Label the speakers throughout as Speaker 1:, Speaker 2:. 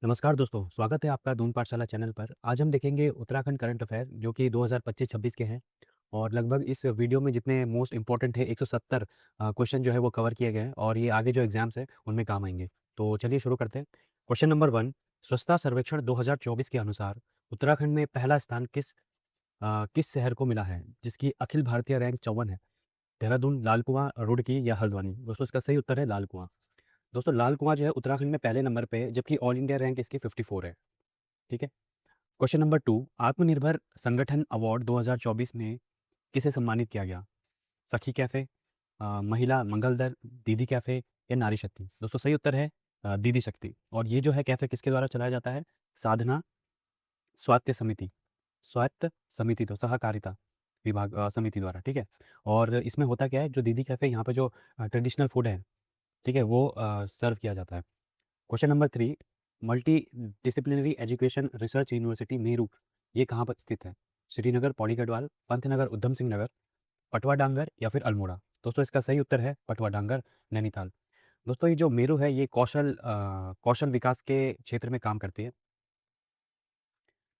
Speaker 1: नमस्कार दोस्तों, स्वागत है आपका दून पाठशाला चैनल पर। आज हम देखेंगे उत्तराखंड करंट अफेयर जो कि 2025-26 के हैं और लगभग इस वीडियो में जितने मोस्ट इम्पोर्टेंट है 170 क्वेश्चन जो है वो कवर किए गए हैं और ये आगे जो एग्जाम्स हैं उनमें काम आएंगे। तो चलिए शुरू करते हैं। क्वेश्चन नंबर 1, स्वच्छता सर्वेक्षण 2024 के अनुसार उत्तराखंड में पहला स्थान किस शहर को मिला है जिसकी अखिल भारतीय रैंक 54 है? देहरादून, लाल कुआं, रुड़की या हल्द्वानी? दोस्तों इसका सही उत्तर है लाल कुआं। दोस्तों लाल कुआं जो है उत्तराखंड में पहले नंबर पे है जबकि ऑल इंडिया रैंक इसकी 54 है। ठीक है। क्वेश्चन नंबर 2, आत्मनिर्भर संगठन अवार्ड 2024 में किसे सम्मानित किया गया? सखी कैफे, महिला मंगल दल, दीदी कैफे या नारी शक्ति? दोस्तों सही उत्तर है दीदी शक्ति। और ये जो है कैफे किसके द्वारा चलाया जाता है? साधना स्वास्थ्य समिति, स्वायत्त समिति तो सहकारिता विभाग समिति द्वारा। ठीक है। और इसमें होता क्या है, जो दीदी कैफे यहाँ पे जो ट्रेडिशनल फूड है, ठीक है, वो सर्व किया जाता है। Question number 3, multi disciplinary education research university Meru ये कहाँ पर स्थित है? श्रीनगर, पौड़ी गढ़वाल, पंतनगर, उधम सिंह नगर, पटवा डांगर या फिर अल्मोड़ा? दोस्तों इसका सही उत्तर है पटवा डांगर, नैनीताल। दोस्तों ये जो मेरू है ये कौशल विकास के क्षेत्र में काम करती है।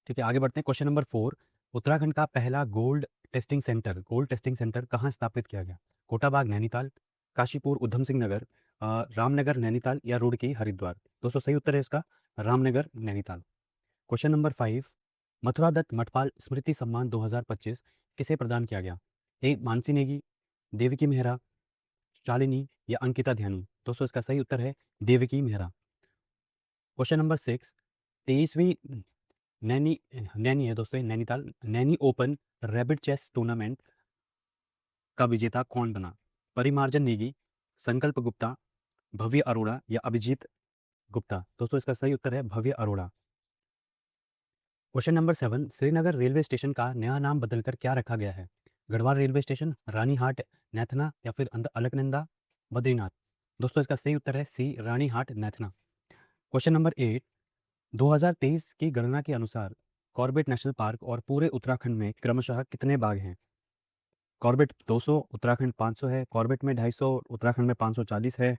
Speaker 1: ठीक है, आगे बढ़ते हैं। क्वेश्चन नंबर 4, उत्तराखंड का पहला गोल्ड टेस्टिंग सेंटर कहाँ स्थापित किया गया? कोटाबाग, नैनीताल, काशीपुर, उधम सिंह नगर, रामनगर, नैनीताल या रुड़की, हरिद्वार? दोस्तों सही उत्तर है इसका रामनगर, नैनीताल। क्वेश्चन नंबर 5, मथुरा दत्त मठपाल स्मृति सम्मान 2025 किसे प्रदान किया गया? ए मानसी नेगी, देवकी मेहरा, शालिनी या अंकिता ध्यानी? दोस्तों इसका सही उत्तर है देवकी मेहरा। क्वेश्चन नंबर 6, 23वीं नैनी नैनी है दोस्तों, ये Nainital Naini open rabbit chess tournament का विजेता कौन बना? परिमार्जन नेगी, संकल्प गुप्ता, भव्य अरोड़ा या अभिजीत गुप्ता? दोस्तों इसका सही उत्तर है Bhavya Arora. Question number 7, Srinagar railway station का नया नाम बदलकर क्या रखा गया है? गढ़वाल रेलवे स्टेशन, रानीहाट, नैथना या फिर अलकनंदा, बद्रीनाथ? दोस्तों इसका सही उत्तर है C, Ranihat, Naithana. Question number 8, 2023 की गणना के अनुसार कॉर्बेट नेशनल पार्क और पूरे उत्तराखंड में क्रमशः कितने बाघ हैं? कॉर्बेट 200, उत्तराखंड 500 है, कॉर्बेट में 250, उत्तराखंड में 540 है,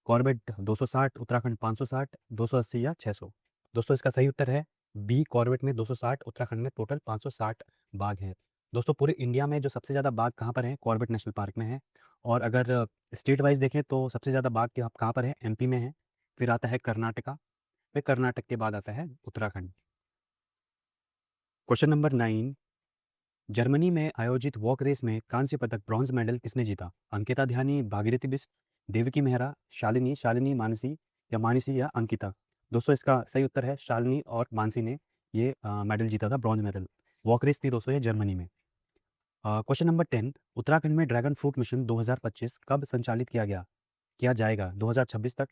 Speaker 1: कॉर्बेट 260, उत्तराखंड 560, 280 या 600? दोस्तों इसका सही उत्तर है बी, कॉर्बेट में 260, उत्तराखंड में टोटल 560 बाघ हैं। दोस्तों पूरे इंडिया में जो सबसे ज़्यादा बाघ कहाँ पर हैं? कॉर्बेट नेशनल पार्क में है। और अगर स्टेट वाइज देखें तो सबसे ज़्यादा बाघ कहाँ पर है? एमपी में है, फिर आता है कर्नाटका, फिर कर्नाटक के बाद आता है उत्तराखंड। क्वेश्चन नंबर 9, जर्मनी में आयोजित वॉक रेस में कांस्य पदक ब्रॉन्ज मेडल किसने जीता? अंकिता ध्यानी, भागीरथी बिस्ट, देवकी मेहरा, शालिनी मानसी या मानसी या अंकिता? दोस्तों इसका सही उत्तर है शालिनी और मानसी ने ये मेडल जीता था, ब्रॉन्ज मेडल। वॉक रेस थी दोस्तों ये जर्मनी में। क्वेश्चन नंबर 10, उत्तराखंड में ड्रैगन फ्रूट मिशन 2025 कब संचालित किया जाएगा? 2026 तक,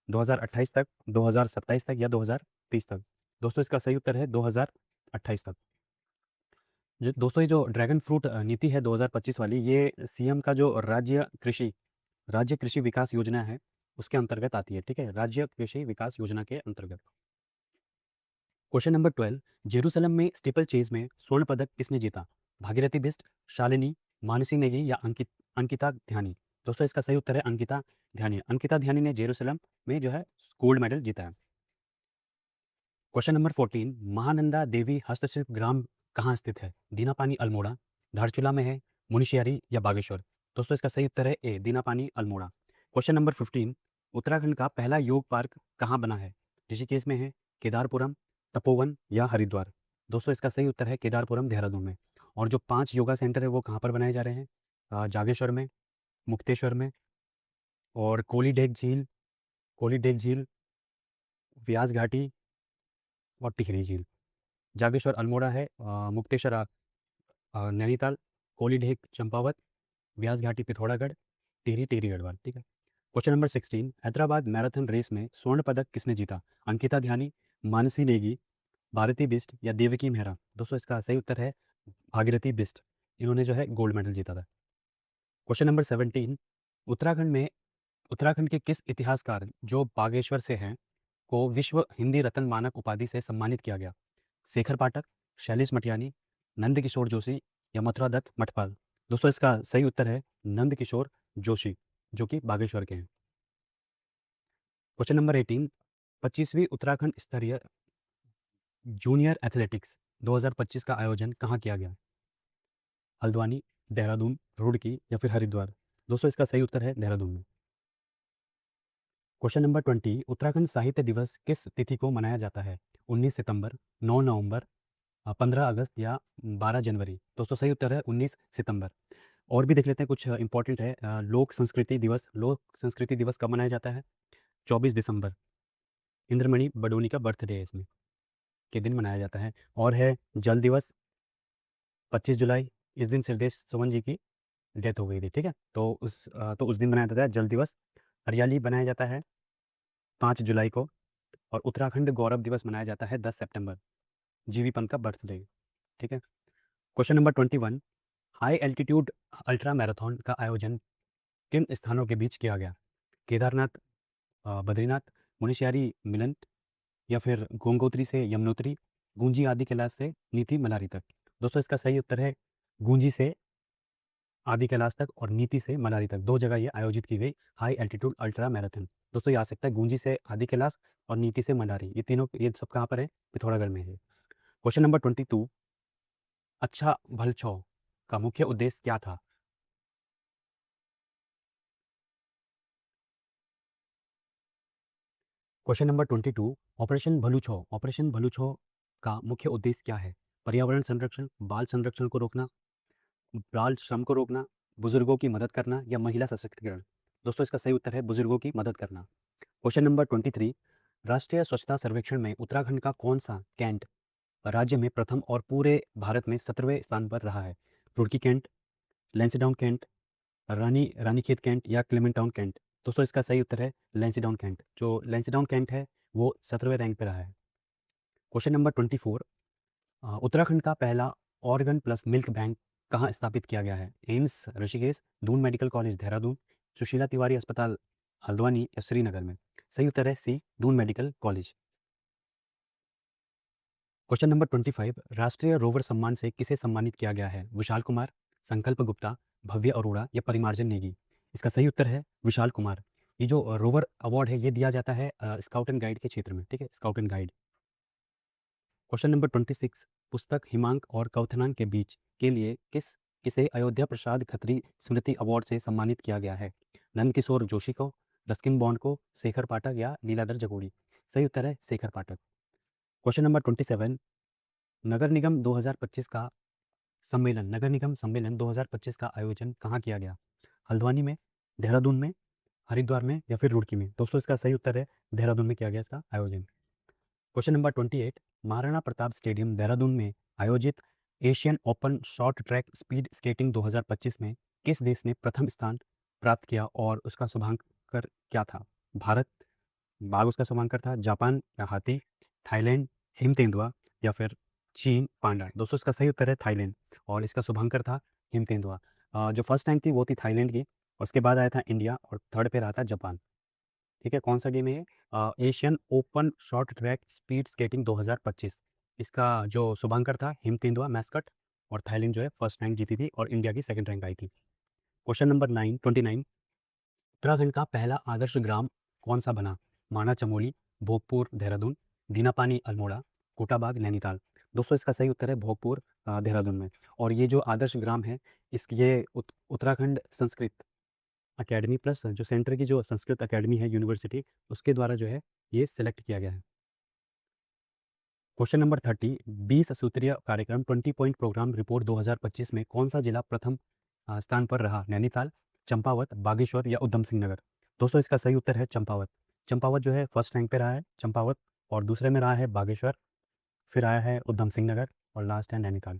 Speaker 1: 2028 तक, 2027 तक या 2030 तक? दोस्तों इसका सही उत्तर है 2028 तक। जो दोस्तों ये जो ड्रैगन फ्रूट नीति है 2025 वाली, ये सीएम का जो राज्य कृषि विकास योजना है उसके अंतर्गत आती है। ठीक है, राज्य कृषि विकास योजना के अंतर्गत। क्वेश्चन नंबर 12, जेरूसलम में स्टीपल चेज में स्वर्ण पदक किसने जीता? भागीरथी बिस्ट, शालिनी, मानसी नेगी या अंकिता ध्यानी? दोस्तों इसका सही उत्तर है अंकिता ध्यानी। अंकिता ध्यानी ने जेरूसलम में जो है गोल्ड मेडल जीता है। क्वेश्चन नंबर 14, महानंदा देवी हस्तशिल्प ग्राम कहाँ स्थित है? दीनापानी, अल्मोड़ा, धारचूला में है, मुनिशियारी या बागेश्वर? दोस्तों इसका सही उत्तर है ए, दीनापानी, अल्मोड़ा। क्वेश्चन नंबर 15, उत्तराखंड का पहला योग पार्क कहाँ बना है? ऋषिकेश में है, केदारपुरम, तपोवन या हरिद्वार? दोस्तों इसका सही उत्तर है केदारपुरम, देहरादून में। और जो 5 योगा सेंटर है वो कहाँ पर बनाए जा रहे हैं? जागेश्वर में, मुक्तेश्वर में, और कोली डेग झील, व्यास घाटी और टिहरी झील। जागेश्वर अल्मोड़ा है, मुक्तेश्वर नैनीताल, कोली ढेक चंपावत, व्यास घाटी पिथौरागढ़, टिहरी गढ़वाल। ठीक है। Question number 16, Hyderabad marathon race में स्वर्ण पदक किसने जीता? अंकिता ध्यानी, मानसी नेगी, भारती बिस्ट या देवकी मेहरा? दोस्तों इसका सही उत्तर है भागीरथी बिस्ट, इन्होंने जो है गोल्ड मेडल जीता था। क्वेश्चन नंबर 17, उत्तराखंड के किस इतिहासकार जो बागेश्वर से हैं को विश्व हिंदी रत्न मानक उपाधि से सम्मानित किया गया? शेखर पाठक, शैलेश मटियानी, नंद किशोर जोशी या मथुरा दत्त मठपाल? दोस्तों इसका सही उत्तर है नंद किशोर जोशी, जो कि बागेश्वर के हैं। क्वेश्चन नंबर 18, 25वीं उत्तराखंड स्तरीय जूनियर एथलेटिक्स 2025 का आयोजन कहाँ किया गया? हल्द्वानी, देहरादून, रुड़की या फिर हरिद्वार? दोस्तों इसका सही उत्तर है देहरादून में। क्वेश्चन नंबर 20, उत्तराखंड साहित्य दिवस किस तिथि को मनाया जाता है? 19 सितंबर, 9 नवंबर, 15 अगस्त या 12 जनवरी? दोस्तों सही उत्तर है 19 सितंबर। और भी देख लेते हैं कुछ इंपॉर्टेंट है। लोक संस्कृति दिवस कब मनाया जाता है? 24 दिसंबर। इंद्रमणि बडोनी का बर्थडे है इसमें, के दिन मनाया जाता है। और है जल दिवस 25 जुलाई। इस दिन सिरदेश सुमन जी की डेथ हो गई थी, ठीक है, तो उस दिन मनाया जाता है जल दिवस। हरियाली बनाया जाता है 5 जुलाई को। और उत्तराखंड गौरव दिवस मनाया जाता है 10 सितंबर, जीवी पंत का बर्थडे, ठीक है। Question number 21, high altitude ultra marathon का आयोजन किन स्थानों के बीच किया गया? केदारनाथ, बद्रीनाथ, मुनिस्यारी मिलन या फिर गंगोत्री से यमुनोत्री, गूंजी आदि कैलाश से नीति मनारी तक? दोस्तों इसका सही उत्तर है गूंजी से आदि कैलाश तक और नीति से मनाली तक, दो जगह ये आयोजित की गई हाई एल्टीट्यूड अल्ट्रा मैराथन। दोस्तों ये आ सकता है गूंजी से आदि कैलाश और नीति से मनाली, ये तीनों, ये सब कहाँ पर है? पिथौरागढ़ में है। क्वेश्चन नंबर 22, अच्छा भलछौ का मुख्य उद्देश्य क्या था? क्वेश्चन नंबर 22, ऑपरेशन भलूछौ का मुख्य उद्देश्य क्या है? पर्यावरण संरक्षण, बाल संरक्षण को रोकना, बाल श्रम को रोकना, बुजुर्गों की मदद करना या महिला सशक्तिकरण? दोस्तों इसका सही उत्तर है बुजुर्गों की मदद करना। क्वेश्चन नंबर 23, राष्ट्रीय स्वच्छता सर्वेक्षण में उत्तराखंड का कौन सा कैंट राज्य में प्रथम और पूरे भारत में 17वें स्थान पर रहा है? Roorkee cantt, Lansdowne cantt, Ranikhet cantt या क्लेमेंटाउन कैंट? दोस्तों इसका सही उत्तर है लैंसडाउन कैंट। जो लैंसडाउन कैंट है वो 17वें रैंक पर रहा है। क्वेश्चन नंबर 24, उत्तराखंड का पहला ऑर्गन प्लस मिल्क बैंक कहाँ स्थापित किया गया है? AIIMS Rishikesh, Doon medical college Dehradun, Sushila Tiwari अस्पताल हल्द्वानी या श्रीनगर में? सही उत्तर है C, Doon medical college. Question number 25, राष्ट्रीय रोवर सम्मान से किसे सम्मानित किया गया है? विशाल कुमार, संकल्प गुप्ता, भव्य अरोड़ा या परिमार्जन नेगी? इसका सही उत्तर है विशाल कुमार। ये जो रोवर अवार्ड है ये दिया जाता है स्काउट एंड गाइड के क्षेत्र में, ठीक है, scout and guide. Question number 26, पुस्तक हिमांक और कवथनांक के बीच के लिए किसे अयोध्या प्रसाद खत्री स्मृति अवार्ड से सम्मानित किया गया है? नंदकिशोर जोशी को, रस्किन बॉन्ड को, शेखर पाठक या लीलाधर जगोड़ी? सही उत्तर है शेखर पाठक। क्वेश्चन नंबर 27, नगर निगम सम्मेलन 2025 का आयोजन कहाँ किया गया? हल्द्वानी में, देहरादून में, हरिद्वार में या फिर रुड़की में? दोस्तों इसका सही उत्तर है देहरादून में किया गया इसका आयोजन। Question number 28, Maharana Pratap stadium Dehradun में आयोजित Asian open short track speed skating 2025 में किस देश ने प्रथम स्थान प्राप्त किया और उसका शुभांकर क्या था? भारत, बाघ उसका शुभांकर था, जापान या हाथी, थाईलैंड हिम तेंदुआ या फिर चीन पांडा? दोस्तों इसका सही उत्तर है थाईलैंड और इसका शुभांकर था हिम तेंदुआ। जो फर्स्ट रैंक थी वो थी थाईलैंड की, उसके बाद आया था इंडिया और थर्ड पे रहा था जापान। ठीक है, कौन सा गेम है ये? Asian open short track speed skating 2025, इसका जो शुभांकर था हिम तेंदुआ मैस्कट, और थाईलैंड जो है फर्स्ट रैंक जीती थी और इंडिया की सेकंड रैंक आई थी। क्वेश्चन नंबर 29, उत्तराखंड का पहला आदर्श ग्राम कौन सा बना? माना चमोली, भोगपुर देहरादून, दीनापानी अल्मोड़ा, कोटाबाग नैनीताल? दोस्तों इसका सही उत्तर है भोगपुर देहरादून में। और ये जो आदर्श ग्राम है ये उत्तराखंड संस्कृत अकेडमी प्लस जो सेंटर की जो संस्कृत अकेडमी है यूनिवर्सिटी, उसके द्वारा जो है ये सिलेक्ट किया गया है। क्वेश्चन नंबर 30, 20 सूत्रीय कार्यक्रम 20 पॉइंट प्रोग्राम रिपोर्ट 2025 में कौन सा जिला प्रथम स्थान पर रहा? नैनीताल, चंपावत, बागेश्वर या उधम सिंह नगर? दोस्तों इसका सही उत्तर है चंपावत। चंपावत जो है फर्स्ट रैंक पे रहा है चंपावत, और दूसरे में रहा है बागेश्वर, फिर आया है उधम सिंह नगर और लास्ट है Nainital.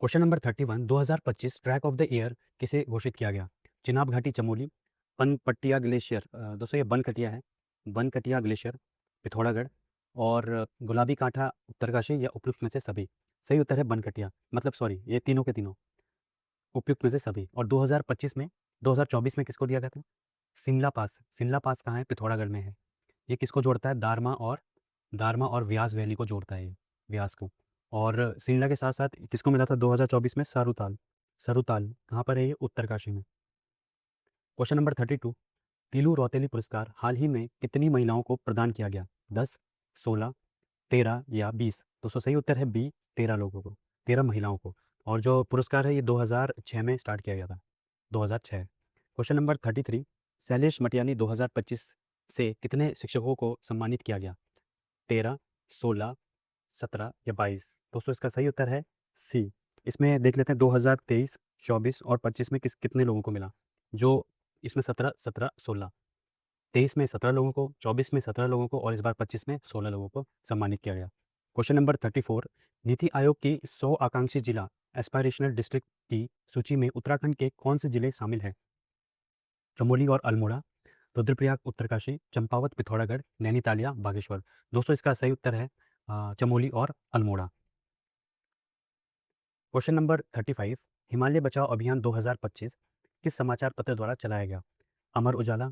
Speaker 1: Question number 31, 2025 track of the year किसे घोषित किया गया? चिनाब घाटी चमोली, पनपट्टिया ग्लेशियर, दोस्तों ये बनकटिया है, बनकटिया ग्लेशियर पिथौरागढ़, और गुलाबी कांठा उत्तरकाशी या उपयुक्त में से सभी? सही उत्तर है बनकटिया, मतलब सॉरी ये तीनों के तीनों उपयुक्त में से सभी। और 2024 में किसको दिया गया था? शिमला पास। शिमला पास कहाँ है? पिथौरागढ़ में है। ये किसको जोड़ता है? दारमा और व्यास वैली को जोड़ता है ये, व्यास को। और शिमला के साथ साथ किसको मिला था 2024 में? सरुताल। सरुताल कहाँ पर है ये? उत्तरकाशी में। क्वेश्चन नंबर 32, तीलू रौतेली पुरस्कार हाल ही में कितनी महिलाओं को प्रदान किया गया? 10, 16, 13 या 20? दोस्तों सही उत्तर है बी, 13 लोगों को, 13 महिलाओं को। और जो पुरस्कार है ये 2006 में स्टार्ट किया गया था, 2006। क्वेश्चन नंबर 33, शैलेश मटियानी 2025 से कितने शिक्षकों को सम्मानित किया गया? 13, 16, 17 या 22? दोस्तों इसका सही उत्तर है सी। इसमें देख लेते हैं 2023, 24 और 25 में कितने लोगों को मिला? जो इसमें 17, 17, 16, 23 में 17 लोगों को, 24 में 17 लोगों को और इस बार 25 में 16 लोगों को सम्मानित किया गया। क्वेश्चन नंबर 34, नीति आयोग की 100 आकांक्षी जिला एस्पायरेशनल डिस्ट्रिक्ट की सूची में उत्तराखंड के कौन से जिले शामिल हैं? चमोली और अल्मोड़ा, रुद्रप्रयाग उत्तरकाशी, चंपावत पिथौरागढ़, नैनीताल या बागेश्वर? दोस्तों इसका सही उत्तर है चमोली और अल्मोड़ा। क्वेश्चन नंबर 35, हिमालय बचाओ अभियान 2025 किस समाचार पत्र द्वारा चलाया गया? अमर उजाला,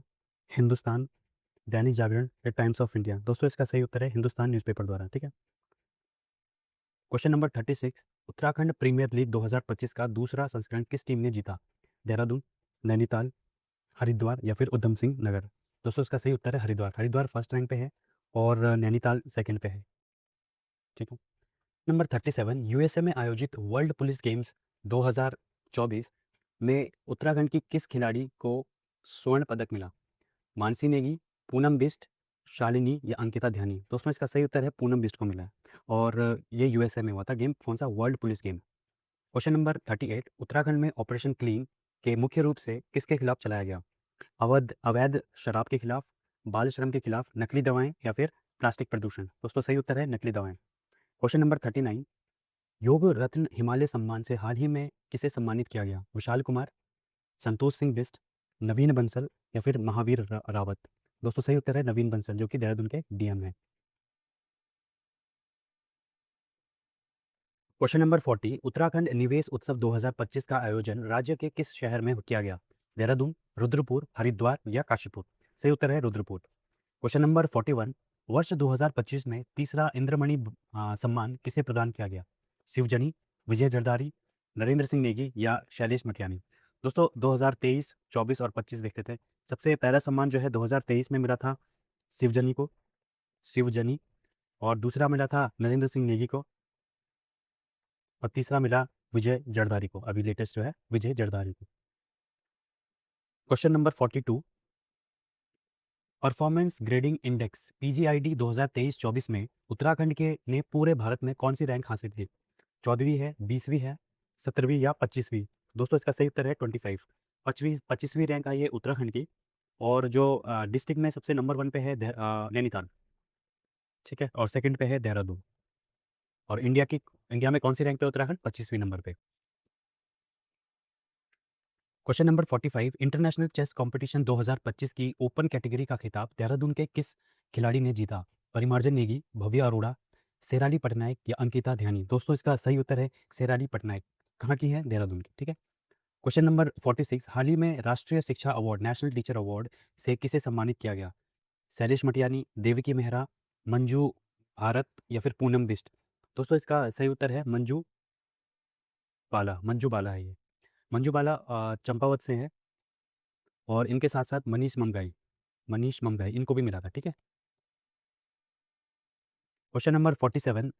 Speaker 1: हिंदुस्तान, दैनिक जागरण या टाइम्स ऑफ इंडिया? दोस्तों इसका सही उत्तर है हिंदुस्तान न्यूज़पेपर द्वारा। ठीक है। Question number 36, Uttarakhand premier league 2025 का दूसरा संस्करण किस टीम ने जीता? देहरादून, नैनीताल, हरिद्वार या फिर उधम सिंह नगर? दोस्तों इसका सही उत्तर है हरिद्वार। हरिद्वार फर्स्ट रैंक पे है और नैनीताल सेकंड पे है। ठीक है। नंबर 37, यूएसए में आयोजित वर्ल्ड पुलिस गेम्स 2024 में उत्तराखंड की किस खिलाड़ी को स्वर्ण पदक मिला? मानसी नेगी, पूनम बिष्ट, शालिनी या अंकिता ध्यानी? दोस्तों इसका सही उत्तर है पूनम बिष्ट को मिला है और ये यूएसए में हुआ था गेम। कौन सा? World police game. Question number 38, Uttarakhand में ऑपरेशन क्लीन के मुख्य रूप से किसके खिलाफ चलाया गया? अवैध शराब के खिलाफ, बाल श्रम के खिलाफ, नकली दवाएं या फिर प्लास्टिक प्रदूषण? दोस्तों सही उत्तर है नकली दवाएं। क्वेश्चन नंबर 39, योग रत्न हिमालय सम्मान से हाल ही में किसे सम्मानित किया गया? विशाल कुमार, संतोष सिंह बिष्ट, नवीन बंसल या फिर महावीर रावत? दोस्तों सही उत्तर है नवीन बंसल जो कि देहरादून के डीएम है। क्वेश्चन नंबर 40, उत्तराखंड निवेश उत्सव 2025 का आयोजन राज्य के किस शहर में किया गया? देहरादून, रुद्रपुर, हरिद्वार या काशीपुर? सही उत्तर है रुद्रपुर। क्वेश्चन नंबर 41, वर्ष 2025 में तीसरा इंद्रमणि सम्मान किसे प्रदान किया गया? शिवजनी, विजय जरदारी, नरेंद्र सिंह नेगी या शैलेश मटियानी? दोस्तों 2023, 24 और 25 देखते थे। सबसे पहला सम्मान जो है 2023 में मिला था शिवजनी को, शिवजनी, और दूसरा मिला था नरेंद्र सिंह नेगी को और तीसरा मिला विजय जरदारी को, अभी लेटेस्ट जो है विजय जरदारी को। Question number 42, performance grading index PGID 2023-24 में उत्तराखंड के ने पूरे भारत में कौन सी रैंक हासिल की? 14वीं है, 20वीं है, 17वीं या 25वीं? दोस्तों इसका सही उत्तर है 25। 25वीं रैंक आई है उत्तराखंड की और जो डिस्ट्रिक्ट में सबसे नंबर 1 पे है नैनीताल। ठीक है। और सेकंड पे है देहरादून। और इंडिया में कौन सी रैंक पे उत्तराखंड? 25वीं नंबर पे। Question number 45, international chess competition 2025 की ओपन कैटेगरी का खिताब देहरादून के किस खिलाड़ी ने जीता? परिमार्जन नेगी, भव्य अरोड़ा, सेराली पटनायक या अंकिता ध्यानी? दोस्तों इसका सही उत्तर है सेराली पटनायक। कहाँ की है? देहरादून की। ठीक है। क्वेश्चन नंबर 46, हाल ही में राष्ट्रीय शिक्षा अवार्ड नेशनल टीचर अवार्ड से किसे सम्मानित किया गया? शैलेश मटियानी, देवकी मेहरा, मंजू भारत या फिर पूनम बिष्ट? दोस्तों इसका सही उत्तर है मंजू बाला है ये। मंजू बाला चंपावत से है और इनके साथ साथ मनीष मंगाई इनको भी मिला था। ठीक है। क्वेश्चन नंबर 47,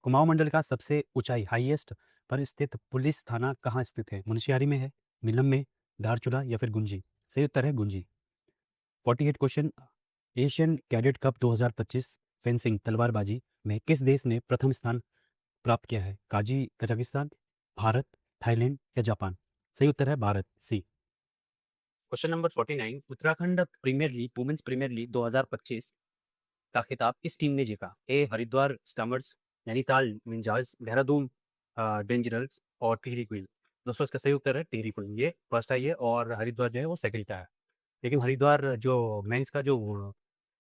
Speaker 1: कुमाऊं मंडल का सबसे ऊंचाई हाईएस्ट पर स्थित पुलिस थाना कहाँ स्थित है? मुनस्यारी में है, मिलम में, धारचूला या फिर गुंजी? सही उत्तर है Gunji. 48 question, Asian cadet cup 2025 fencing तलवारबाजी में किस देश ने प्रथम स्थान प्राप्त किया है? कजाकिस्तान, भारत, थाईलैंड या जापान? सही उत्तर है Bharat, C. Question number 49, Uttarakhand premier league women's premier league 2025 का खिताब किस टीम ने जीता? ए हरिद्वार स्टामर्स, नैनीताल मिंजाल्स, देहरादून डेंजरल्स और टिहरी क्वीन? दोस्तों इसका सही उत्तर है टिहरी क्वीन। ये फर्स्ट आई है और हरिद्वार जो है वो सेकंड का है। लेकिन हरिद्वार जो मेंस का जो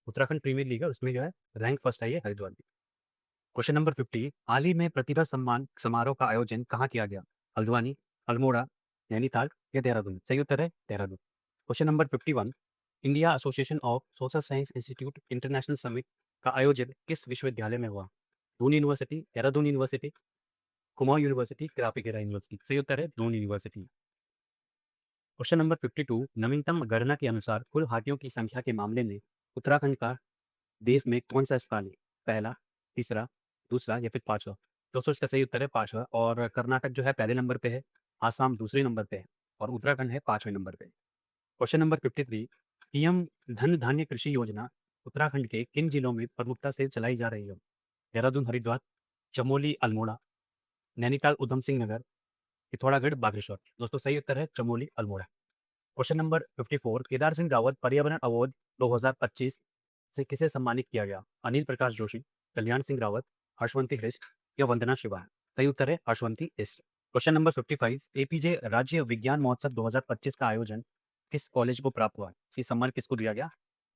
Speaker 1: उत्तराखंड प्रीमियर लीग है उसमें जो है रैंक फर्स्ट आई है हरिद्वार की। क्वेश्चन नंबर 50, हाल ही में प्रतिभा सम्मान समारोह का आयोजन कहाँ किया गया? हल्द्वानी, अल्मोड़ा, नैनीताल या देहरादून? सही उत्तर है Dehradun. Question number 51, India association of social science institute international summit का आयोजन किस विश्वविद्यालय में हुआ? Doon university, Dehradun university, Kumaon university, क्रापिकेरा यूनिवर्सिटी? सही उत्तर है दून यूनिवर्सिटी। क्वेश्चन नंबर 52 नवीनतम गणना के अनुसार कुल हाथियों की संख्या के मामले में उत्तराखंड का देश में कौन सा स्थान है? पहला, तीसरा, दूसरा या फिर पांचवा? दोस्तों इसका सही उत्तर है पांचवा। और कर्नाटक जो है पहले नंबर पे है, आसाम दूसरे नंबर पे है और उत्तराखंड है पांचवें नंबर पे। क्वेश्चन नंबर 53 पीएम धन धान्य कृषि योजना उत्तराखंड के किन जिलों में प्रमुखता से चलाई जा रही है? देहरादून, हरिद्वार, चमोली, अल्मोड़ा, नैनीताल, उधम सिंह नगर, पिथौरागढ़, बागेश्वर। दोस्तों सही उत्तर है चमोली, अल्मोड़ा। क्वेश्चन नंबर 54 केदार सिंह रावत पर्यावरण अवार्ड 2025 से किसे सम्मानित किया गया? अनिल प्रकाश जोशी, कल्याण सिंह रावत, हर्षवंती हृष्ट या वंदना शिवा? सही उत्तर है हर्षवंती हृष्ट। क्वेश्चन नंबर 55 एपीजे राज्य विज्ञान महोत्सव 2025 का आयोजन किस कॉलेज को प्राप्त हुआ? इसी सम्मान किसको दिया गया?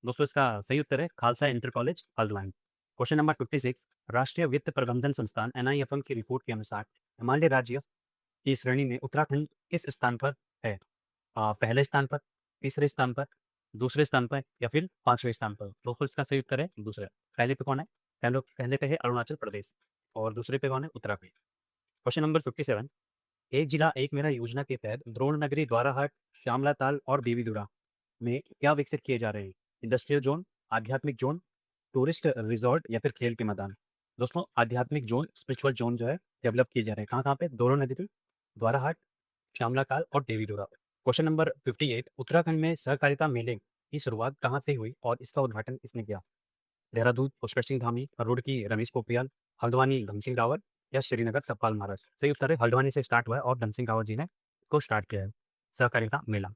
Speaker 1: दोस्तों इसका सही उत्तर है Khalsa inter college Haldwani. Question number 56 राष्ट्रीय वित्त प्रबंधन संस्थान एनआईएफएम की रिपोर्ट के अनुसार हिमालय राज्य की श्रेणी में उत्तराखंड किस स्थान पर है? पहले स्थान पर, तीसरे स्थान पर, दूसरे स्थान पर या फिर पांचवें स्थान पर? दोस्तों इसका सही उत्तर है दूसरा। पहले पे कौन है? पहले पे है अरुणाचल प्रदेश और दूसरे पे कौन है? उत्तराखंड। क्वेश्चन नंबर 57 एक जिला एक मेरा योजना के तहत द्रोण नगरी, द्वाराहाट, श्यामला ताल और देवीधुरा में क्या विकसित किए जा रहे हैं? इंडस्ट्रियल जोन, आध्यात्मिक जोन, टूरिस्ट रिजॉर्ट या फिर खेल के मैदान? दोस्तों आध्यात्मिक जोन, स्पिरिचुअल जोन जो है डेवलप किए जा रहे हैं। कहाँ कहाँ पे? दोनों नदी, द्वाराहाट, श्यामला ताल और देवीधुरा। क्वेश्चन नंबर 58 उत्तराखंड में सहकारिता मेले की शुरुआत कहाँ से हुई और इसका उद्घाटन किसने किया? देहरादून पुष्कर सिंह धामी, रुड़की रमेश पोखरियाल, हल्द्वानी धन सिंह रावत या श्रीनगर सतपाल महाराज? सही उत्तर है हल्द्वानी से स्टार्ट हुआ है और धन सिंह रावत जी ने इसको स्टार्ट किया है सहकारिता मेला।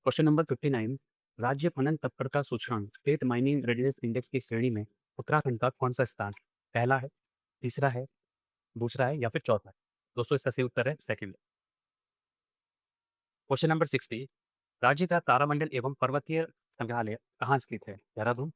Speaker 1: क्वेश्चन नंबर 59 राज्य खनन तत्परता सूचकांक स्टेट माइनिंग रेडीनेस इंडेक्स की श्रेणी में उत्तराखंड का कौन सा स्थान? पहला है, तीसरा है, दूसरा है या फिर चौथा है? दोस्तों इसका सही उत्तर है सेकंड। क्वेश्चन नंबर 60 राज्य का तारामंडल एवं पर्वतीय संग्रहालय कहाँ स्थित है? देहरादून,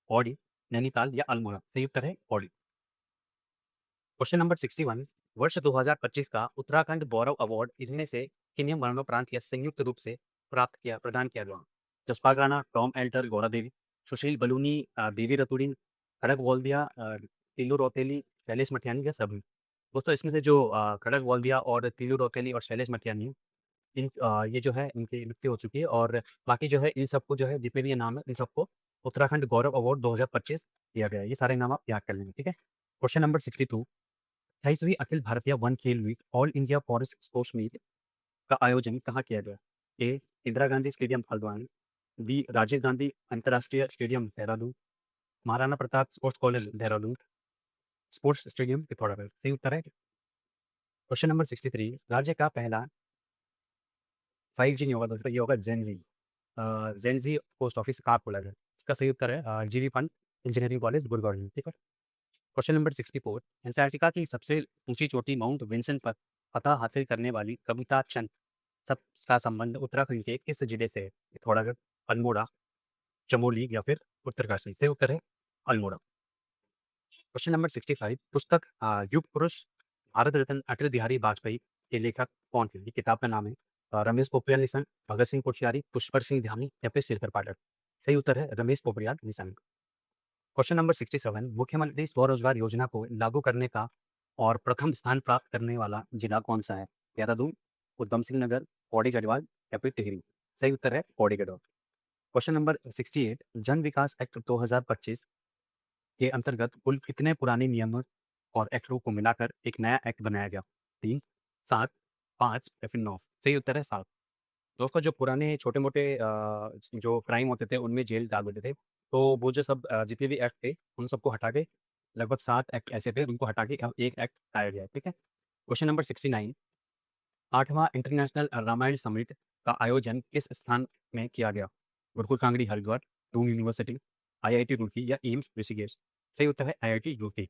Speaker 1: पौड़ी, नैनीताल या अल्मोड़ा? सही उत्तर है पौड़ी। क्वेश्चन नंबर 61 वर्ष 2025 का उत्तराखंड गौरव अवार्ड इनमें से किन्हीं मरणोपरांत या संयुक्त रूप से प्रदान किया गया? जसपाल राणा, टॉम एल्टर, गौरा देवी, सुशील बलूनी, देवी रतुड़ी, खड़ग वोल्दिया, तिल्लू रौतेली, शैलेश मटियानी या सभी? दोस्तों इसमें से जो खड़ग वोल्दिया और तिल्लू रौतेली और शैलेश मटियानी ये जो है इनकी मृत्यु हो चुकी है और बाकी जो है इन सबको जो है जितने भी ये नाम है इन सबको उत्तराखंड गौरव अवार्ड 2025 दिया गया है। ये सारे नाम आप याद कर लेंगे, ठीक है? क्वेश्चन नंबर 62 28वीं अखिल भारतीय वन खेल week all India forest sports meet का आयोजन कहाँ किया गया? A Indira Gandhi stadium Haldwani, B Rajiv Gandhi अंतर्राष्ट्रीय stadium Dehradun, Maharana Pratap sports college Dehradun, sports stadium Pithoragarh? सही उत्तर है क्वेश्चन नंबर 63 राज्य का पहला 5G नहीं होगा दोस्तों, ये होगा जेनजी। जेनजी पोस्ट ऑफिस कहाँ खोला गया? इसका सही उत्तर है जीवी पंत इंजीनियरिंग कॉलेज गुड़गांव में, ठीक है? क्वेश्चन नंबर 64 अंटार्कटिका की सबसे ऊंची चोटी माउंट विंसन पर फतह हासिल करने वाली कविता चंद सब का संबंध उत्तराखंड के किस जिले से है? पिथौरागढ़, अल्मोड़ा, चमोली या फिर उत्तरकाशी? सही उत्तर है अल्मोड़ा। क्वेश्चन नंबर 65 पुस्तक युग पुरुष भारत रत्न अटल बिहारी वाजपेयी के लेखक कौन थे? ये किताब का नाम है रमेश पोखरियाल निशंक, भगत सिंह कोश्यारी, पुष्कर सिंह धामी या फिर श्रीधर पाठक? सही उत्तर है रमेश पोखरियाल निशंक। क्वेश्चन नंबर 67 मुख्यमंत्री स्वरोजगार योजना को लागू करने का और प्रथम स्थान प्राप्त करने वाला जिला कौन सा है? देहरादून, उधम सिंह नगर, पौड़ी गढ़वाल या फिर टिहरी? सही उत्तर है पौड़ी गढ़वाल। क्वेश्चन नंबर 68 जन विकास एक्ट 2025 के अंतर्गत कुल कितने पुराने नियमों और एक्टों को मिलाकर एक नया एक्ट बनाया गया? 3, 7, 5 या फिर 9? सही उत्तर है 7। दोस्तों जो पुराने छोटे-मोटे जो क्राइम होते थे उनमें जेल डाल देते थे। तो वो जो सब जितने भी एक्ट थे उन सबको हटा के लगभग 7 एक्ट ऐसे थे उनको हटा के अब एक एक्ट लाया गया है, ठीक है? क्वेश्चन नंबर 69 8वां इंटरनेशनल रामायण समिट का आयोजन किस स्थान में किया गया? गुरुकुल कांगड़ी हरिद्वार, डूम यूनिवर्सिटी, आईआईटी रुड़की या एम्स ऋषिकेश? सही उत्तर है IIT Roorkee.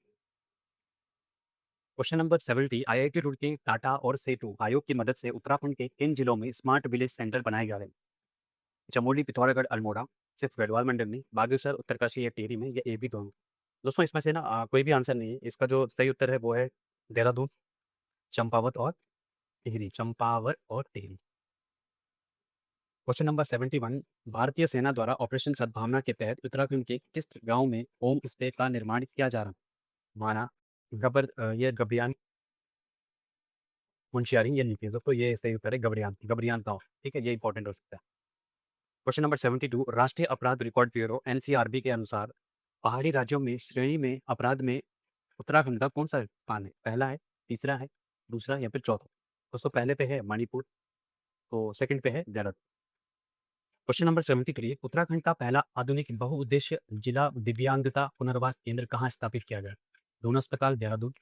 Speaker 1: Question number 70 IIT Roorkee, Tata और सेतु आयोग की मदद से उत्तराखंड के किन जिलों में स्मार्ट विलेज सेंटर बनाए जा रहे हैं? चमोली, पिथौरागढ़, अल्मोड़ा, सिर्फ गढ़वाल मंडल में, बागेश्वर, उत्तरकाशी या टिहरी में या ए भी दोनों? दोस्तों इसमें से ना कोई भी आंसर नहीं है। इसका जो सही उत्तर है वो है देहरादून, चंपावत और टिहरी, चंपावत और टिहरी। क्वेश्चन नंबर 71 भारतीय सेना द्वारा ऑपरेशन सद्भावना के तहत उत्तराखंड के किस गांव में होम स्टे का निर्माण किया जा रहा है? माना, ये गबयान, मुंशियारी ये नहीं थी दोस्तों, ये सही उत्तर है गबरियान गाँव, ठीक है? ये इंपॉर्टेंट हो सकता है। क्वेश्चन नंबर 72 राष्ट्रीय अपराध रिकॉर्ड ब्यूरो एनसीआरबी के अनुसार पहाड़ी राज्यों में श्रेणी में अपराध में उत्तराखंड का कौन-सा स्थान है? पहला है, तीसरा है, दूसरा या फिर चौथा? दोस्तों पहले पे है मणिपुर, तो सेकंड पे है देहरादून। क्वेश्चन नंबर 73 उत्तराखंड का पहला आधुनिक बहुउद्देश्य जिला दिव्यांगता पुनर्वास केंद्र कहाँ स्थापित किया गया? दून अस्पताल देहरादून,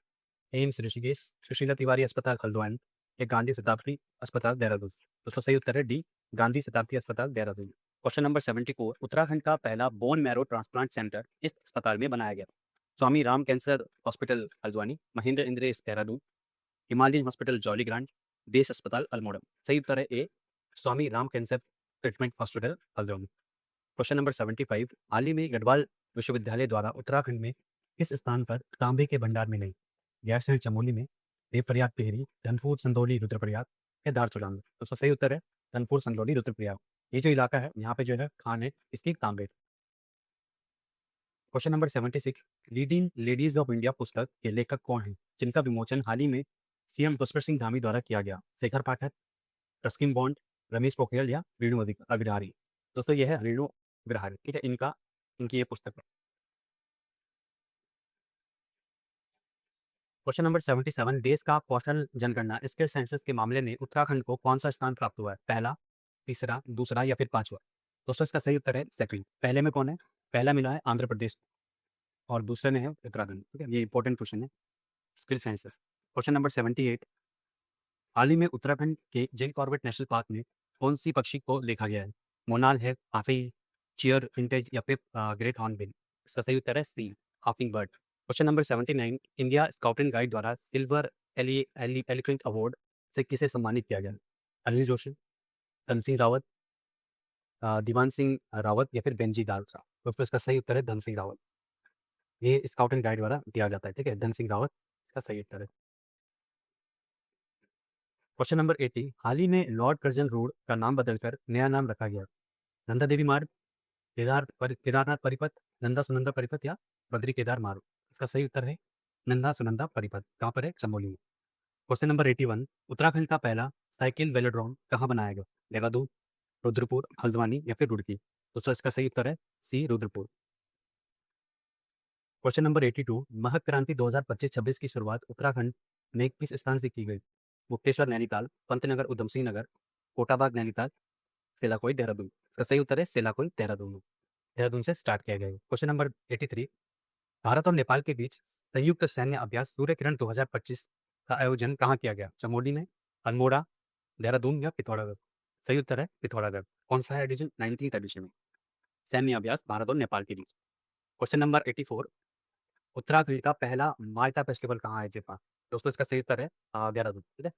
Speaker 1: एम्स ऋषिकेश, सुशीला तिवारी अस्पताल हल्द्वानी या गांधी शताब्दी अस्पताल देहरादून? दोस्तों सही उत्तर है डी, गांधी शताब्दी अस्पताल देहरादून। क्वेश्चन नंबर 74 उत्तराखंड का पहला बोन मैरो ट्रांसप्लांट सेंटर इस अस्पताल में बनाया गया? Swami Ram cancer hospital Haldwani, Mahendra Indresh Dehradun, Himalayan hospital Jolly Grant, देश अस्पताल अल्मोड़ा? सही उत्तर है A, Swami Ram cancer treatment hospital Haldwani. Question number 75 हाल ही में गढ़वाल विश्वविद्यालय द्वारा उत्तराखंड में किस स्थान पर तांबे के भंडार मिले? गैरसैंण चमोली में, देवप्रयाग टिहरी, धनपुर संदौली रुद्रप्रयाग या दारचूला में? दोस्तों सही उत्तर है धनपुर संदौली रुद्रप्रयाग। ये जो इलाका है यहाँ पे जो है खान है इसकी तांबे। Question number 76 leading ladies of India पुस्तक के लेखक कौन है जिनका विमोचन हाल ही में सीएम पुष्कर सिंह धामी द्वारा किया गया? शेखर पाठक, रस्किन बॉन्ड, रमेश पोखरियाल या रेणु अग्रहारी? दोस्तों ये है रेणु अग्रहारी, ठीक है? इनकी ये पुस्तक है। क्वेश्चन नंबर 77 देश का कौशल जनगणना स्किल सेंसस के मामले में उत्तराखंड को कौन सा स्थान प्राप्त हुआ है? पहला, तीसरा, दूसरा या फिर पांचवा? दोस्तों इसका सही उत्तर है सेकंड। पहले में कौन है? पहला मिला है आंध्र प्रदेश और दूसरे में है उत्तराखंड, ठीक है? ये इंपॉर्टेंट क्वेश्चन है स्किल सेंसस। क्वेश्चन नंबर 78 हाल ही में उत्तराखंड के जिम कॉर्बेट नेशनल पार्क में कौन सी पक्षी को देखा गया है? मोनाल है, हाफी, चियर विंटेज या फिर ग्रेट हॉर्नबिल? इसका सही उत्तर है सी, हाफिंग bird. Question number 79 India scout and guide द्वारा सिल्वर एलिफेंट अवार्ड से किसे सम्मानित किया गया? अनिल जोशी, धन सिंह रावत, दीवान सिंह रावत या फिर बेंजी दालसा? तो फिर इसका सही उत्तर है धन सिंह रावत। ये स्काउट एंड गाइड द्वारा दिया जाता है, ठीक है? धन सिंह रावत इसका सही उत्तर है। क्वेश्चन नंबर 80 हाल ही में लॉर्ड कर्जन रोड का नाम बदलकर नया नाम रखा गया? नंदा देवी मार्ग, केदारनाथ परिपथ, नंदा सुनंदा परिपथ या बद्री केदार मार्ग? इसका सही उत्तर है नंदा सुनंदा परिपथ। कहाँ पर है? चमोली में। क्वेश्चन नंबर 81 उत्तराखंड का पहला साइकिल वेलोड्रोम कहाँ बनाया गया? देहरादून, रुद्रपुर, हल्द्वानी या फिर रुड़की? दोस्तों इसका सही उत्तर है सी, रुद्रपुर। क्वेश्चन नंबर 82 महक क्रांति 2025-26 की शुरुआत उत्तराखंड में किस स्थान से की गई? मुक्तेश्वर नैनीताल, पंतनगर उधम सिंह नगर, कोटाबाग नैनीताल, सेलाकोई देहरादून? इसका सही उत्तर है सेलाकोई देहरादून। देहरादून से स्टार्ट किया गया है। क्वेश्चन नंबर 83 भारत और नेपाल के बीच संयुक्त सैन्य अभ्यास सूर्य किरण 2025 का आयोजन कहाँ किया गया? चमोली में, अल्मोड़ा, देहरादून या पिथौरागढ़? सही उत्तर है पिथौरागढ़। कौन सा है एडिशन? 19th एडिशन में सैन्य अभ्यास भारत और नेपाल के बीच। क्वेश्चन नंबर 84 उत्तराखंड का पहला माल्टा फेस्टिवल कहाँ आयोजित हुआ? दोस्तों इसका सही उत्तर है देहरादून, ठीक है?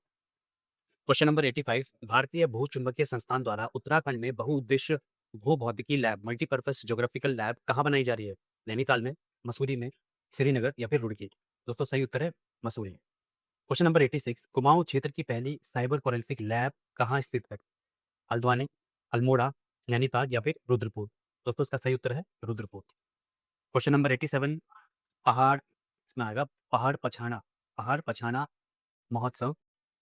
Speaker 1: क्वेश्चन नंबर 85 भारतीय भूचुंबकीय संस्थान द्वारा उत्तराखंड में बहुउद्देश्य भूभौतिकी लैब मल्टीपर्पज ज्योग्राफिकल लैब कहाँ बनाई जा रही है? नैनीताल में, मसूरी में, श्रीनगर या फिर रुड़की? दोस्तों सही उत्तर है मसूरी। क्वेश्चन नंबर 86 कुमाऊं क्षेत्र की पहली साइबर फोरेंसिक लैब कहाँ स्थित है? हल्द्वानी, अल्मोड़ा, नैनीताल या फिर रुद्रपुर? दोस्तों इसका सही उत्तर है रुद्रपुर। क्वेश्चन नंबर 87 पहाड़ इसमें आएगा पहाड़ पछाना महोत्सव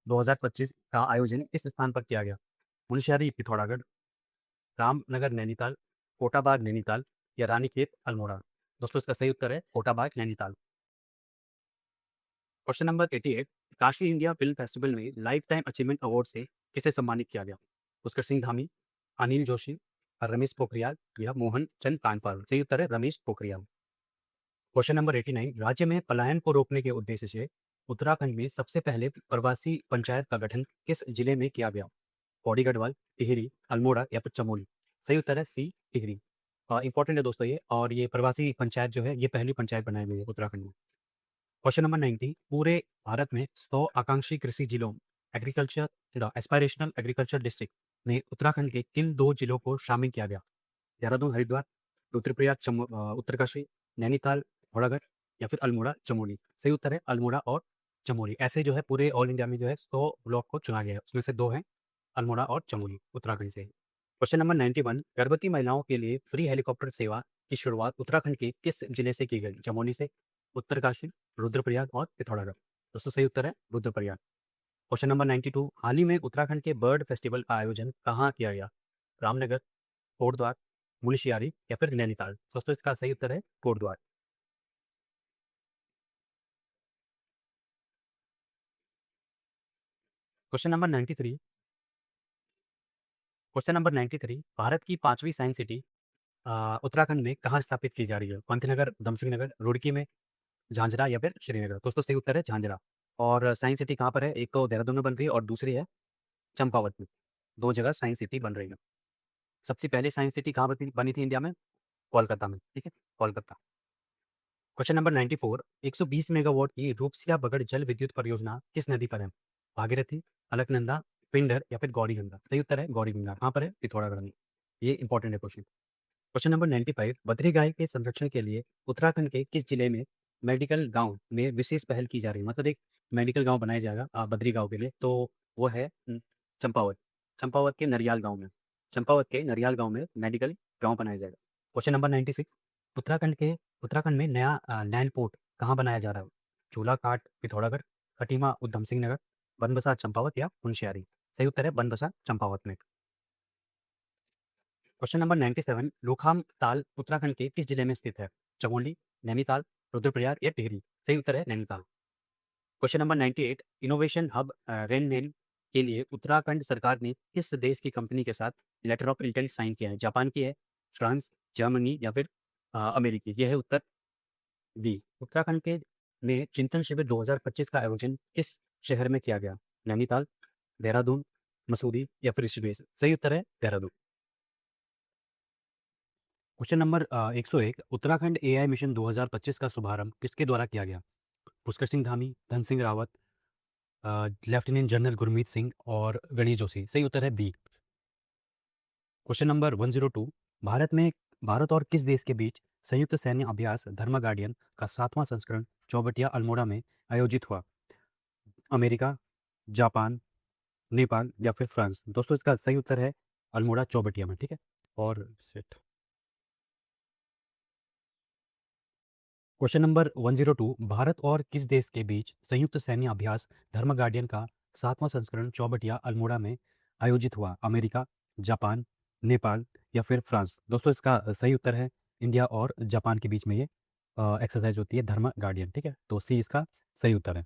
Speaker 1: 2025 का आयोजन किस स्थान पर किया गया? मुनस्यारी पिथौरागढ़, रामनगर नैनीताल, कोटाबाग नैनीताल या रानीखेत अल्मोड़ा? दोस्तों इसका सही उत्तर है Kotabagh Nainital. Question number 88 Kashi India film festival में लाइफ टाइम अचीवमेंट अवार्ड से किसे सम्मानित किया गया? पुष्कर सिंह धामी, अनिल जोशी, रमेश पोखरियाल या मोहन चंद कानपाल? सही उत्तर है रमेश पोखरियाल। क्वेश्चन नंबर 89 राज्य में पलायन को रोकने के उद्देश्य से उत्तराखंड में सबसे पहले प्रवासी पंचायत का गठन किस जिले में किया गया? पौड़ी गढ़वाल, टिहरी, अल्मोड़ा या फिर चमोली? सही उत्तर है सी, टिहरी। इंपॉर्टेंट है दोस्तों ये, और ये प्रवासी पंचायत जो है ये पहली पंचायत बनाई गई है उत्तराखंड में। क्वेश्चन नंबर 90 पूरे भारत में 100 आकांक्षी कृषि जिलों एग्रीकल्चर एस्पायरेशनल एग्रीकल्चर डिस्ट्रिक्ट में उत्तराखंड के किन दो जिलों को शामिल किया गया? देहरादून हरिद्वार, रुद्रप्रयाग उत्तरकाशी, नैनीताल पिथौरागढ़ या फिर अल्मोड़ा चमोली? सही उत्तर है अल्मोड़ा और चमोली। ऐसे जो है पूरे ऑल इंडिया में जो है 100 ब्लॉक को चुना गया है, उसमें से दो हैं अल्मोड़ा और चमोली उत्तराखंड से। क्वेश्चन नंबर 91 गर्भवती महिलाओं के लिए फ्री हेलीकॉप्टर सेवा की शुरुआत उत्तराखंड के किस जिले से की गई? चमोली से, उत्तरकाशी, रुद्रप्रयाग और पिथौरागढ़? दोस्तों सही उत्तर है रुद्रप्रयाग। क्वेश्चन नंबर 92, हाल ही में उत्तराखंड के बर्ड फेस्टिवल का आयोजन कहाँ किया गया? रामनगर, कोटद्वार, मुलशियारी या फिर नैनीताल? दोस्तों इसका सही उत्तर है Kotdwar. Question number 93, question number 93, Bharat की पांचवी साइंस सिटी उत्तराखंड में कहाँ स्थापित की जा रही है? पंतनगर, उधमसिंह नगर, रुड़की में, झांझरा या फिर श्रीनगर? दोस्तों सही उत्तर है झांझरा। और साइंस सिटी कहाँ पर है? एक तो देहरादून में बन रही है और दूसरी है चंपावत में। दो जगह साइंस सिटी बन रही है। सबसे पहले साइंस सिटी कहाँ बनी बनी थी इंडिया में? कोलकाता में, ठीक है, कोलकाता। क्वेश्चन नंबर 94, 120 मेगावाट की रूपसिया बगड़ जल विद्युत परियोजना किस नदी पर है? भागीरथी, अलकनंदा, पिंडर या फिर गौरीगंगा? सही उत्तर है गौरीगंगा। कहाँ पर है? पिथौरागढ़ में। ये इंपॉर्टेंट है क्वेश्चन। क्वेश्चन नंबर 95, बद्री गाय के संरक्षण के लिए उत्तराखंड के किस जिले में मेडिकल गांव में विशेष पहल की जा रही है? मतलब एक मेडिकल गांव बनाया जाएगा बद्री गांव के लिए, तो वो है चंपावत। चंपावत के नरियाल गांव में, चंपावत के नरियाल गांव में मेडिकल गांव बनाया जाएगा। क्वेश्चन नंबर 96, उत्तराखंड में नया लैंड पोर्ट कहाँ बनाया जा रहा है? चूलाघाट पिथौरागढ़, खटीमा उधम सिंह नगर, बनबसा चंपावत या मुंशियारी? सही उत्तर है बनबसा चंपावत में। क्वेश्चन नंबर 97, लोखाम ताल उत्तराखंड के किस जिले में स्थित है? चमोली, नैनीताल, रुद्रप्रयाग या टिहरी? सही उत्तर है Nainital. Question number 98, innovation hub रेननेल के लिए उत्तराखंड सरकार ने किस देश की कंपनी के साथ लेटर ऑफ इंटेंट साइन किया है? जापान की है, फ्रांस, जर्मनी या फिर अमेरिकी? यह है उत्तर बी। उत्तराखंड के में चिंतन शिविर 2025 का आयोजन किस शहर में किया गया? नैनीताल, देहरादून, मसूरी या फिर ऋषिकेश? सही उत्तर है Dehradun. Question number 101, Uttarakhand AI mission 2025 का शुभारंभ किसके द्वारा किया गया? पुष्कर सिंह धामी, धन सिंह रावत, लेफ्टिनेंट जनरल गुरमीत सिंह और गणेश जोशी? सही उत्तर है बी। क्वेश्चन नंबर 102, भारत और किस देश के बीच संयुक्त सैन्य अभ्यास धर्मा गार्डियन का 7वां संस्करण चौबटिया अल्मोड़ा में आयोजित हुआ? अमेरिका, जापान, नेपाल या फिर फ्रांस? दोस्तों इसका सही उत्तर है अल्मोड़ा चौबटिया में, ठीक है। और सेट क्वेश्चन नंबर 102, भारत और किस देश के बीच संयुक्त सैन्य अभ्यास धर्म गार्डियन का 7वां संस्करण चौबटिया अल्मोड़ा में आयोजित हुआ? अमेरिका, जापान, नेपाल या फिर फ्रांस? दोस्तों इसका सही उत्तर है इंडिया और जापान के बीच में ये एक्सरसाइज होती है धर्म गार्डियन, ठीक है, तो सी इसका सही उत्तर है।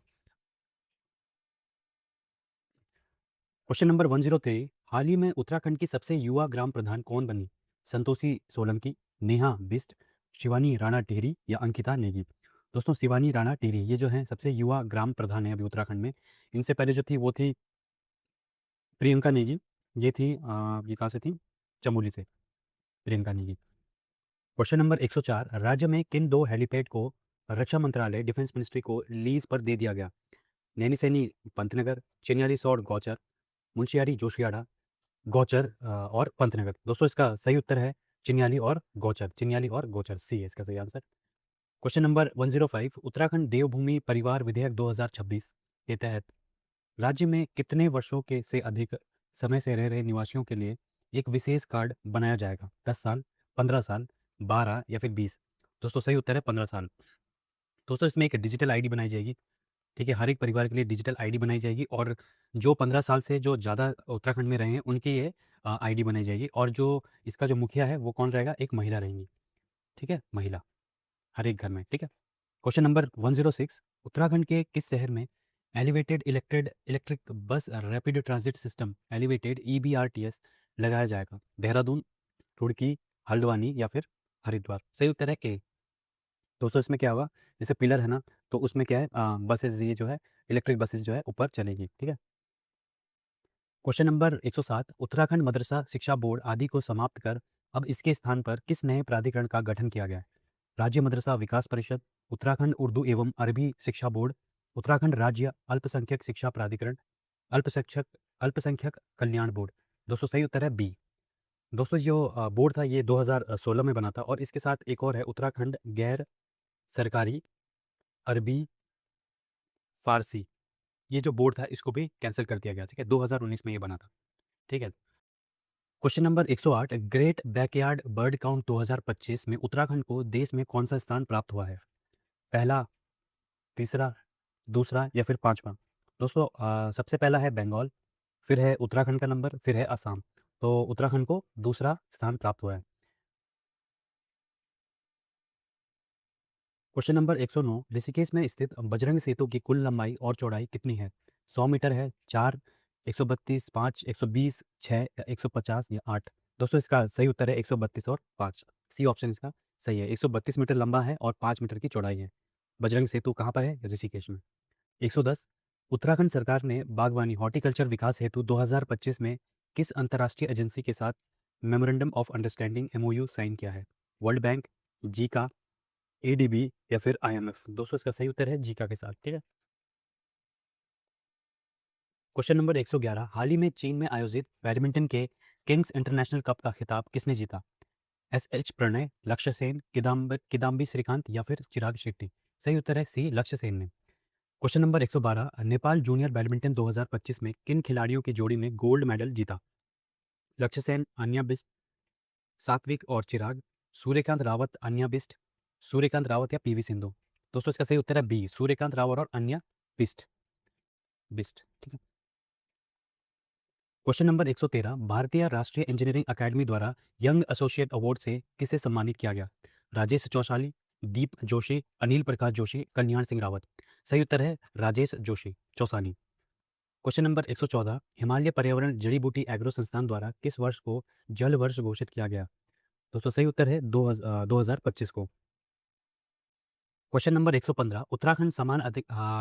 Speaker 1: क्वेश्चन नंबर 103, हाल ही में उत्तराखंड की सबसे युवा ग्राम प्रधान कौन बनी? संतोषी सोलंकी, नेहा बिस्ट, शिवानी राणा टिहरी या अंकिता नेगी? दोस्तों शिवानी राणा टिहरी ये जो है सबसे युवा ग्राम प्रधान है अभी उत्तराखंड में। इनसे पहले जो थी वो थी प्रियंका नेगी। ये थी ये कहाँ से थी? चमोली से प्रियंका नेगी। क्वेश्चन नंबर 104, राज्य में किन दो हेलीपैड को रक्षा मंत्रालय डिफेंस मिनिस्ट्री को लीज पर दे दिया गया? नैनीसैनी पंतनगर, चिन्यालीसौड़ गौचर, मुंशियारी जोशियाड़ा, गौचर और पंतनगर? दोस्तों इसका सही उत्तर है चिन्याली और गौचर, चिन्याली और गौचर, सी है इसका सही आंसर। क्वेश्चन नंबर 105, उत्तराखंड देवभूमि परिवार विधेयक 2026 के तहत राज्य में कितने वर्षों के से अधिक समय से रह रहे निवासियों के लिए एक विशेष कार्ड बनाया जाएगा? 10 साल, 15 साल, 12 या फिर 20? दोस्तों सही उत्तर है 15 साल। दोस्तों इसमें एक डिजिटल आईडी बनाई जाएगी, ठीक है, हर एक परिवार के लिए डिजिटल आईडी बनाई जाएगी और जो 15 साल से जो ज़्यादा उत्तराखंड में रहे हैं उनकी ये आईडी बनाई जाएगी और जो इसका जो मुखिया है वो कौन रहेगा? एक महिला रहेंगी, ठीक है, महिला हर एक घर में, ठीक है। क्वेश्चन नंबर 106, उत्तराखंड के किस शहर में elevated electric bus rapid transit system elevated EBRTS लगाया जाएगा? देहरादून, रुड़की, हल्द्वानी या फिर हरिद्वार? सही उत्तर है ए। दोस्तों इसमें क्या होगा, जैसे पिलर है ना, तो उसमें क्या है बसेस ये जो है इलेक्ट्रिक बसेस जो है ऊपर चलेगी, ठीक है। क्वेश्चन नंबर 107, उत्तराखंड मदरसा शिक्षा बोर्ड आदि को समाप्त कर अब इसके स्थान पर किस नए प्राधिकरण का गठन किया गया है? राज्य मदरसा विकास परिषद, उत्तराखंड उर्दू एवं अरबी शिक्षा बोर्ड, उत्तराखंड राज्य अल्पसंख्यक शिक्षा प्राधिकरण, अल्पसंख्यक अल्पसंख्यक कल्याण बोर्ड? दोस्तों सही उत्तर है बी। दोस्तों जो बोर्ड था ये 2016 में बना था और इसके साथ एक और है उत्तराखंड गैर सरकारी अरबी फारसी, ये जो बोर्ड था इसको भी कैंसिल कर दिया गया, ठीक है, 2019 में ये बना था, ठीक है। Question number 108, great backyard bird count 2025 में उत्तराखंड को देश में कौन सा स्थान प्राप्त हुआ है? पहला, तीसरा, दूसरा या फिर पांचवा? दोस्तों सबसे पहला है बंगाल, फिर है उत्तराखंड का नंबर, फिर है असम। तो उत्तराखंड को दूसरा स्थान प्राप्त हुआ है। क्वेश्चन नंबर 109, ऋषिकेश में स्थित बजरंग सेतु की कुल लंबाई और चौड़ाई कितनी है? 100 मीटर है, 4, 132, 5, 120, 6 या 150 या 8? दोस्तों इसका सही उत्तर है 132 और 5। सी ऑप्शन इसका सही है। 132 मीटर लंबा है और 5 मीटर की चौड़ाई है। बजरंग सेतु कहाँ पर है? ऋषिकेश में। 110, उत्तराखंड सरकार ने बागवानी हॉर्टिकल्चर विकास हेतु 2025 में किस अंतर्राष्ट्रीय एजेंसी के साथ memorandum of understanding MOU sign किया है? वर्ल्ड बैंक, जीका, एडीबी या फिर आईएमएफ? दोस्तों इसका सही उत्तर है जीका के साथ। ठीक है। क्वेश्चन नंबर 111, हाल ही में चीन में आयोजित बैडमिंटन के किंग्स इंटरनेशनल कप का खिताब किसने जीता? एस प्रणय, लक्ष्य सेन, किदाम्बी श्रीकांत या फिर चिराग शेट्टी? सही उत्तर है सी, लक्ष्य सेन ने। Question number 112, Nepal junior badminton 2025 में किन खिलाड़ियों की जोड़ी ने गोल्ड मेडल जीता? लक्ष्य सेन, अन्या बिस्ट, सात्विक और चिराग, सूर्यकांत रावत, अन्या बिस्ट, सूर्यकांत रावत या पीवी सिंधु? दोस्तों इसका सही उत्तर है बी, सूर्यकांत रावत और अन्या बिस्ट। बिस्ट। ठीक है। क्वेश्चन नंबर 113, भारतीय राष्ट्रीय इंजीनियरिंग अकादमी द्वारा यंग एसोसिएट अवार्ड से किसे सम्मानित किया गया? राजेश चौशाली, दीप जोशी, अनिल प्रकाश जोशी, कल्याण सिंह रावत? सही उत्तर है राजेश जोशी चौसानी। क्वेश्चन नंबर 114, हिमालय पर्यावरण जड़ी बूटी एग्रो संस्थान द्वारा किस वर्ष को जल वर्ष घोषित किया गया? दोस्तों सही उत्तर है 2025 को। क्वेश्चन नंबर 115, उत्तराखंड समान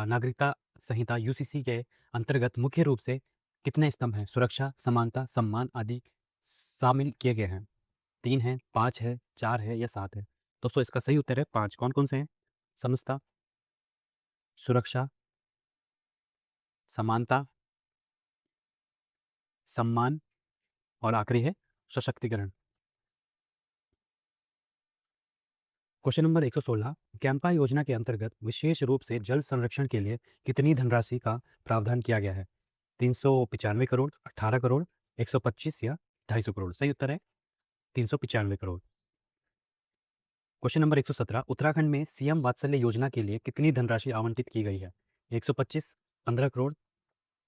Speaker 1: नागरिकता संहिता यूसीसी के अंतर्गत मुख्य रूप से कितने स्तंभ हैं? सुरक्षा, समानता, सम्मान आदि शामिल किए गए हैं। 3 है, 5 है, 4 है या 7 है? दोस्तों इसका सही उत्तर है 5। कौन कौन से हैं? समता, सुरक्षा, समानता, सम्मान और आखिरी है सशक्तिकरण। क्वेश्चन नंबर 116, कैंपा योजना के अंतर्गत विशेष रूप से जल संरक्षण के लिए कितनी धनराशि का प्रावधान किया गया है? 395 करोड़, 18 करोड़, 125 या 250 करोड़? सही उत्तर है 395 करोड़। क्वेश्चन नंबर 117, उत्तराखंड में सीएम वात्सल्य योजना के लिए कितनी धनराशि आवंटित की गई है? 125, 15 करोड़,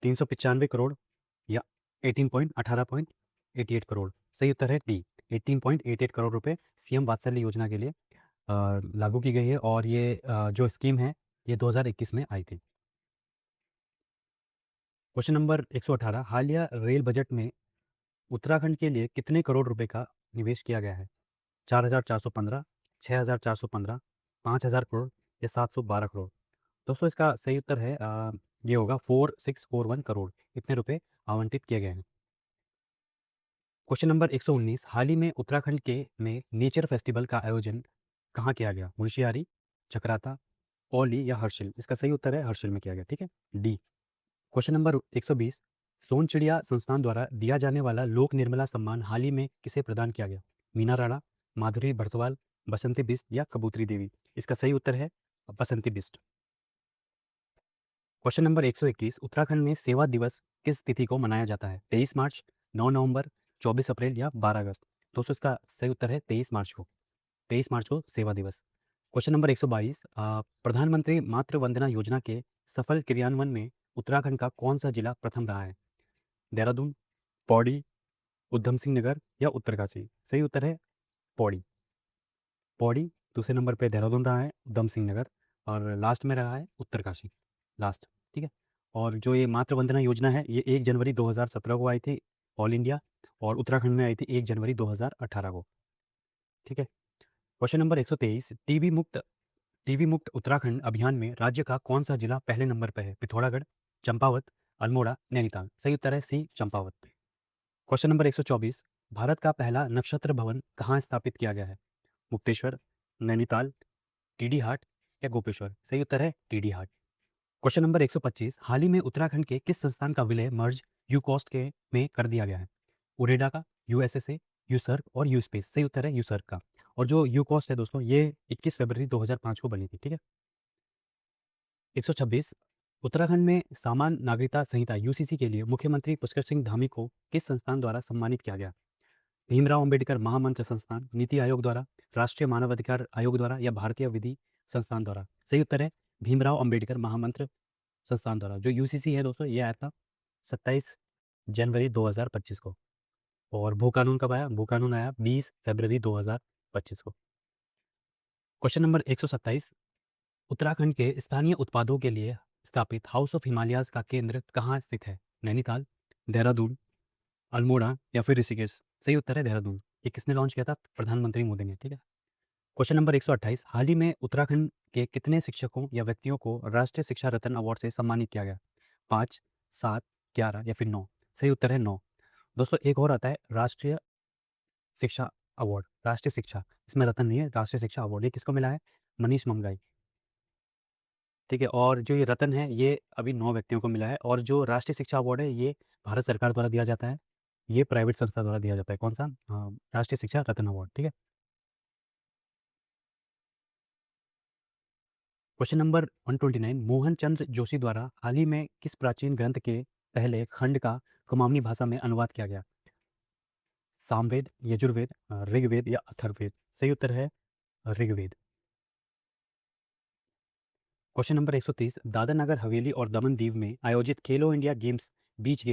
Speaker 1: 395 करोड़ या 18.88 करोड़? सही उत्तर है डी, 18.88 करोड़ रुपए सीएम वात्सल्य योजना के लिए लागू की गई है और ये जो स्कीम है ये 2021 में आई थी। क्वेश्चन नंबर 118, हालिया रेल बजट में उत्तराखंड के लिए कितने करोड़ रुपए का निवेश किया गया है? 4,415, 6,415, 5,000 करोड़ या 712 करोड़? दोस्तों इसका सही उत्तर है ये होगा 4641 करोड़। इतने रुपए आवंटित किए गए हैं। क्वेश्चन नंबर 119, हाल ही में उत्तराखंड के में नेचर फेस्टिवल का आयोजन कहाँ किया गया? मुंशियारी, चक्राता, ओली या हर्षिल? इसका सही उत्तर है हर्षिल में किया गया। ठीक है, डी। क्वेश्चन नंबर 120, सोन चिड़िया संस्थान द्वारा दिया जाने वाला लोक निर्मला सम्मान हाल ही में किसे प्रदान किया गया? मीना राणा, माधुरी बर्थवाल, बसंती बिस्ट या कबूतरी देवी? इसका सही उत्तर है बसंती बिस्ट। क्वेश्चन नंबर 121, उत्तराखंड में सेवा दिवस किस तिथि को मनाया जाता है? 23 मार्च, 9 नवंबर, 24 अप्रैल या 12 अगस्त? दोस्तों इसका सही उत्तर है 23 मार्च को। 23 मार्च को सेवा दिवस। क्वेश्चन नंबर 122, प्रधानमंत्री मातृ वंदना योजना के सफल क्रियान्वयन में उत्तराखंड का कौन सा जिला प्रथम रहा है? देहरादून, पौड़ी, उधम सिंह नगर या उत्तरकाशी? सही उत्तर है पौड़ी। पौड़ी दूसरे नंबर पे देहरादून रहा है, उधम सिंह नगर और लास्ट में रहा है उत्तरकाशी। लास्ट। ठीक है। और जो ये मातृ वंदना योजना है ये 1 जनवरी 2017 को आई थी ऑल इंडिया और उत्तराखंड में आई थी 1 जनवरी 2018 को। ठीक है। क्वेश्चन नंबर 123, टीबी मुक्त उत्तराखंड अभियान में राज्य का कौन सा जिला पहले नंबर पर है? पिथौरागढ़, चंपावत, अल्मोड़ा, नैनीताल? सही उत्तर है सी, चंपावत। क्वेश्चन नंबर 124, भारत का पहला नक्षत्र भवन कहाँ स्थापित किया गया है? मुक्तेश्वर, नैनीताल, टीडी हाट या गोपेश्वर? सही उत्तर है टीडी हाट। क्वेश्चन नंबर 125, हाल ही में उत्तराखंड के किस संस्थान का विलय मर्ज यूकॉस्ट के में कर दिया गया है? उरेडा का, यूएसएसए, यूसर्क और यूस्पेस? सही उत्तर है यूसर्क का। और जो यूकॉस्ट है दोस्तों ये 21 फरवरी 2005 को बनी थी। ठीक है। 126, उत्तराखंड में समान नागरिकता संहिता यूसीसी के लिए मुख्यमंत्री पुष्कर सिंह धामी को किस संस्थान द्वारा सम्मानित किया गया? भीमराव अंबेडकर महामंत्र संस्थान, नीति आयोग द्वारा, राष्ट्रीय मानवाधिकार आयोग द्वारा या भारतीय विधि संस्थान द्वारा? सही उत्तर है भीमराव अंबेडकर महामंत्र संस्थान द्वारा। जो यूसीसी है दोस्तों, ये आया था 27 जनवरी 2025 को। और भू कानून कब आया? भू कानून आया 20 फरवरी 2025 को। क्वेश्चन नंबर 127, उत्तराखंड के स्थानीय उत्पादों के लिए स्थापित हाउस ऑफ हिमालयाज का केंद्र कहाँ स्थित है? नैनीताल, देहरादून, अल्मोड़ा या फिर ऋषिकेश? सही उत्तर है देहरादून। ये किसने लॉन्च किया था? प्रधानमंत्री मोदी ने। ठीक है। क्वेश्चन नंबर 128, हाल ही में उत्तराखंड के कितने शिक्षकों या व्यक्तियों को राष्ट्रीय शिक्षा रत्न अवार्ड से सम्मानित किया गया? 5, 7, 11 या फिर 9? सही उत्तर है 9। दोस्तों एक और आता है राष्ट्रीय शिक्षा अवार्ड, राष्ट्रीय शिक्षा, इसमें रत्न नहीं है, राष्ट्रीय शिक्षा अवार्ड। ये किसको मिला है? मनीष मंगाई। ठीक है। और जो ये रत्न है ये अभी 9 व्यक्तियों को मिला है। और जो राष्ट्रीय शिक्षा अवार्ड है ये भारत सरकार द्वारा दिया जाता है, ये प्राइवेट संस्था द्वारा दिया जाता है। कौन सा? राष्ट्रीय शिक्षा रत्न अवार्ड। ठीक है। क्वेश्चन नंबर 129, मोहन चंद्र जोशी द्वारा हाल ही में किस प्राचीन ग्रंथ के पहले खंड का कुमाऊनी भाषा में अनुवाद किया गया? सामवेद, यजुर्वेद, ऋग्वेद या अथर्ववेद? सही उत्तर है ऋग्वेद। क्वेश्चन नंबर 130, दादर नगर हवेली और दमन दीव में आयोजित खेलो इंडिया गेम्स बीच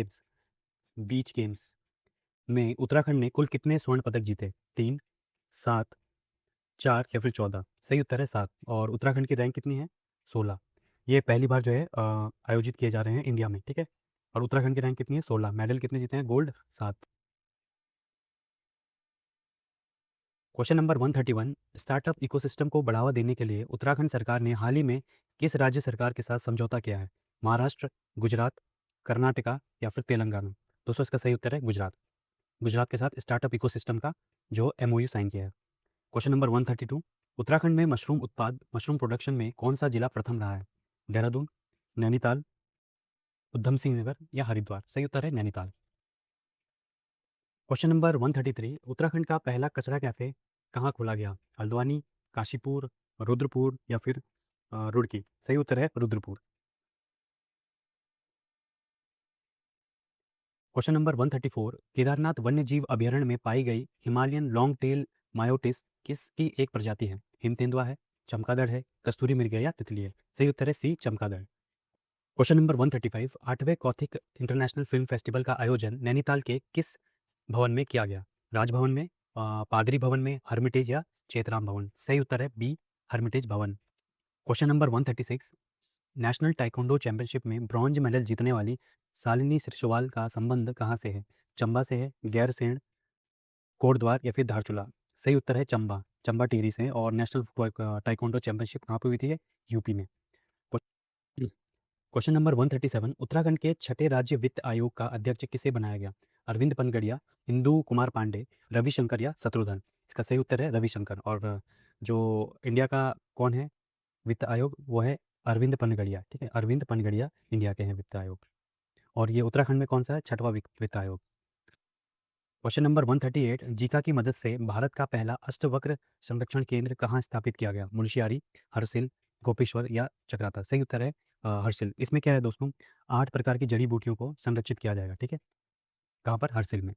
Speaker 1: गेम्स में उत्तराखंड ने कुल कितने स्वर्ण पदक जीते? 3, 7, 4 या फिर 14? सही उत्तर है 7। और उत्तराखंड की रैंक कितनी है? 16। ये पहली बार जो है आयोजित किए जा रहे हैं इंडिया में। ठीक है। और उत्तराखंड की रैंक कितनी है? 16। मेडल कितने जीते हैं? Gold 7। Question number 131, startup ecosystem को बढ़ावा देने के लिए उत्तराखंड सरकार ने हाल ही में किस राज्य सरकार के साथ समझौता किया है? महाराष्ट्र, गुजरात, कर्नाटका या फिर तेलंगाना? दोस्तों इसका सही उत्तर है गुजरात। गुजरात के साथ स्टार्टअप इकोसिस्टम का जो एमओयू साइन किया है। क्वेश्चन नंबर 132, उत्तराखंड में मशरूम प्रोडक्शन में कौन सा जिला प्रथम रहा है? देहरादून, नैनीताल, उधम सिंह नगर या हरिद्वार? सही उत्तर है नैनीताल। क्वेश्चन नंबर 133, उत्तराखंड का पहला कचरा कैफे कहाँ खोला गया? हल्द्वानी, काशीपुर, रुद्रपुर या फिर रुड़की? सही उत्तर है रुद्रपुर। क्वेश्चन नंबर 134, केदारनाथ वन्य जीव अभयारण्य में पाई गई हिमालयन लॉन्ग टेल मायोटिस किसकी एक प्रजाति है? हिम तेंदुआ है, चमगादड़ है, कस्तूरी मृग है या तितली है? सही उत्तर है सी, चमगादड़। क्वेश्चन नंबर 135, 8वें कौथिक इंटरनेशनल फिल्म फेस्टिवल का आयोजन नैनीताल के किस भवन में किया गया? राजभवन में, पादरी भवन में, हर्मिटेज या चेतराम भवन? सही उत्तर है बी, हर्मिटेज भवन। Question number 136, national taekwondo championship में ब्रॉन्ज मेडल जीतने वाली शालिनी सिरसोवाल का संबंध कहाँ से है? चंबा से है, गैरसेण, कोटद्वार या फिर धारचूला? सही उत्तर है चंबा, चंबा टिहरी से। और नेशनल टाइकोंडो चैंपियनशिप कहाँ पे हुई थी? ये यूपी में। क्वेश्चन नंबर 137, उत्तराखंड के छठे राज्य वित्त आयोग का अध्यक्ष किसे बनाया गया? अरविंद पनगड़िया, इंदु कुमार पांडे, रविशंकर या शत्रुघ्न? इसका सही उत्तर है रविशंकर। और जो इंडिया का कौन है वित्त आयोग, वो है अरविंद पनगड़िया। ठीक है। अरविंद पनगड़िया इंडिया के हैं वित्त आयोग। और ये उत्तराखंड में कौन सा है? छठवां वित्त आयोग। क्वेश्चन नंबर 138, जीका की मदद से भारत का पहला अष्टवक्र संरक्षण केंद्र कहाँ स्थापित किया गया? मुनस्यारी, हरसिल, गोपेश्वर या चक्राता? सही उत्तर है हरसिल। इसमें क्या है दोस्तों? 8 प्रकार की जड़ी बूटियों को संरक्षित किया जाएगा। ठीक है। कहाँ पर? हरसिल में।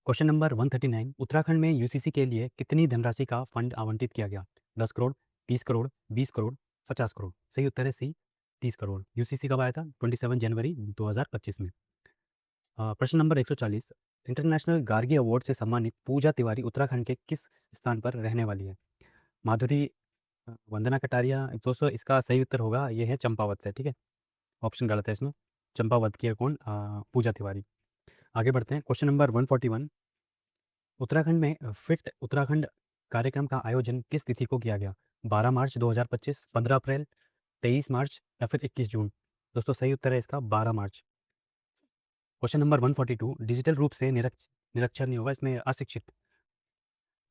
Speaker 1: क्वेश्चन नंबर 139, उत्तराखंड में यूसीसी के लिए कितनी धनराशि का फंड आवंटित किया गया? 10 करोड़, 30 करोड़, 20 करोड़, 50 करोड़? सही उत्तर है सी, 30 करोड़। यूसीसी कब आया था? 27 जनवरी 2025 में। प्रश्न नंबर 140, इंटरनेशनल गार्गी अवार्ड से सम्मानित पूजा तिवारी उत्तराखंड के किस स्थान पर रहने वाली है? माधुरी, वंदना कटारिया? दोस्तों इसका सही उत्तर होगा, ये है चंपावत से। ठीक है। ऑप्शन गलत है इसमें। चंपावत की है कौन? पूजा तिवारी। आगे बढ़ते हैं। क्वेश्चन नंबर 141, उत्तराखंड में फिट उत्तराखंड कार्यक्रम का आयोजन किस तिथि को किया गया? 12 मार्च 2025, 15 अप्रैल, 23 मार्च या फिर 21 जून? दोस्तों सही उत्तर है इसका 12 मार्च। क्वेश्चन नंबर 142, डिजिटल रूप से निरक्षर नहीं होगा इसमें, अशिक्षित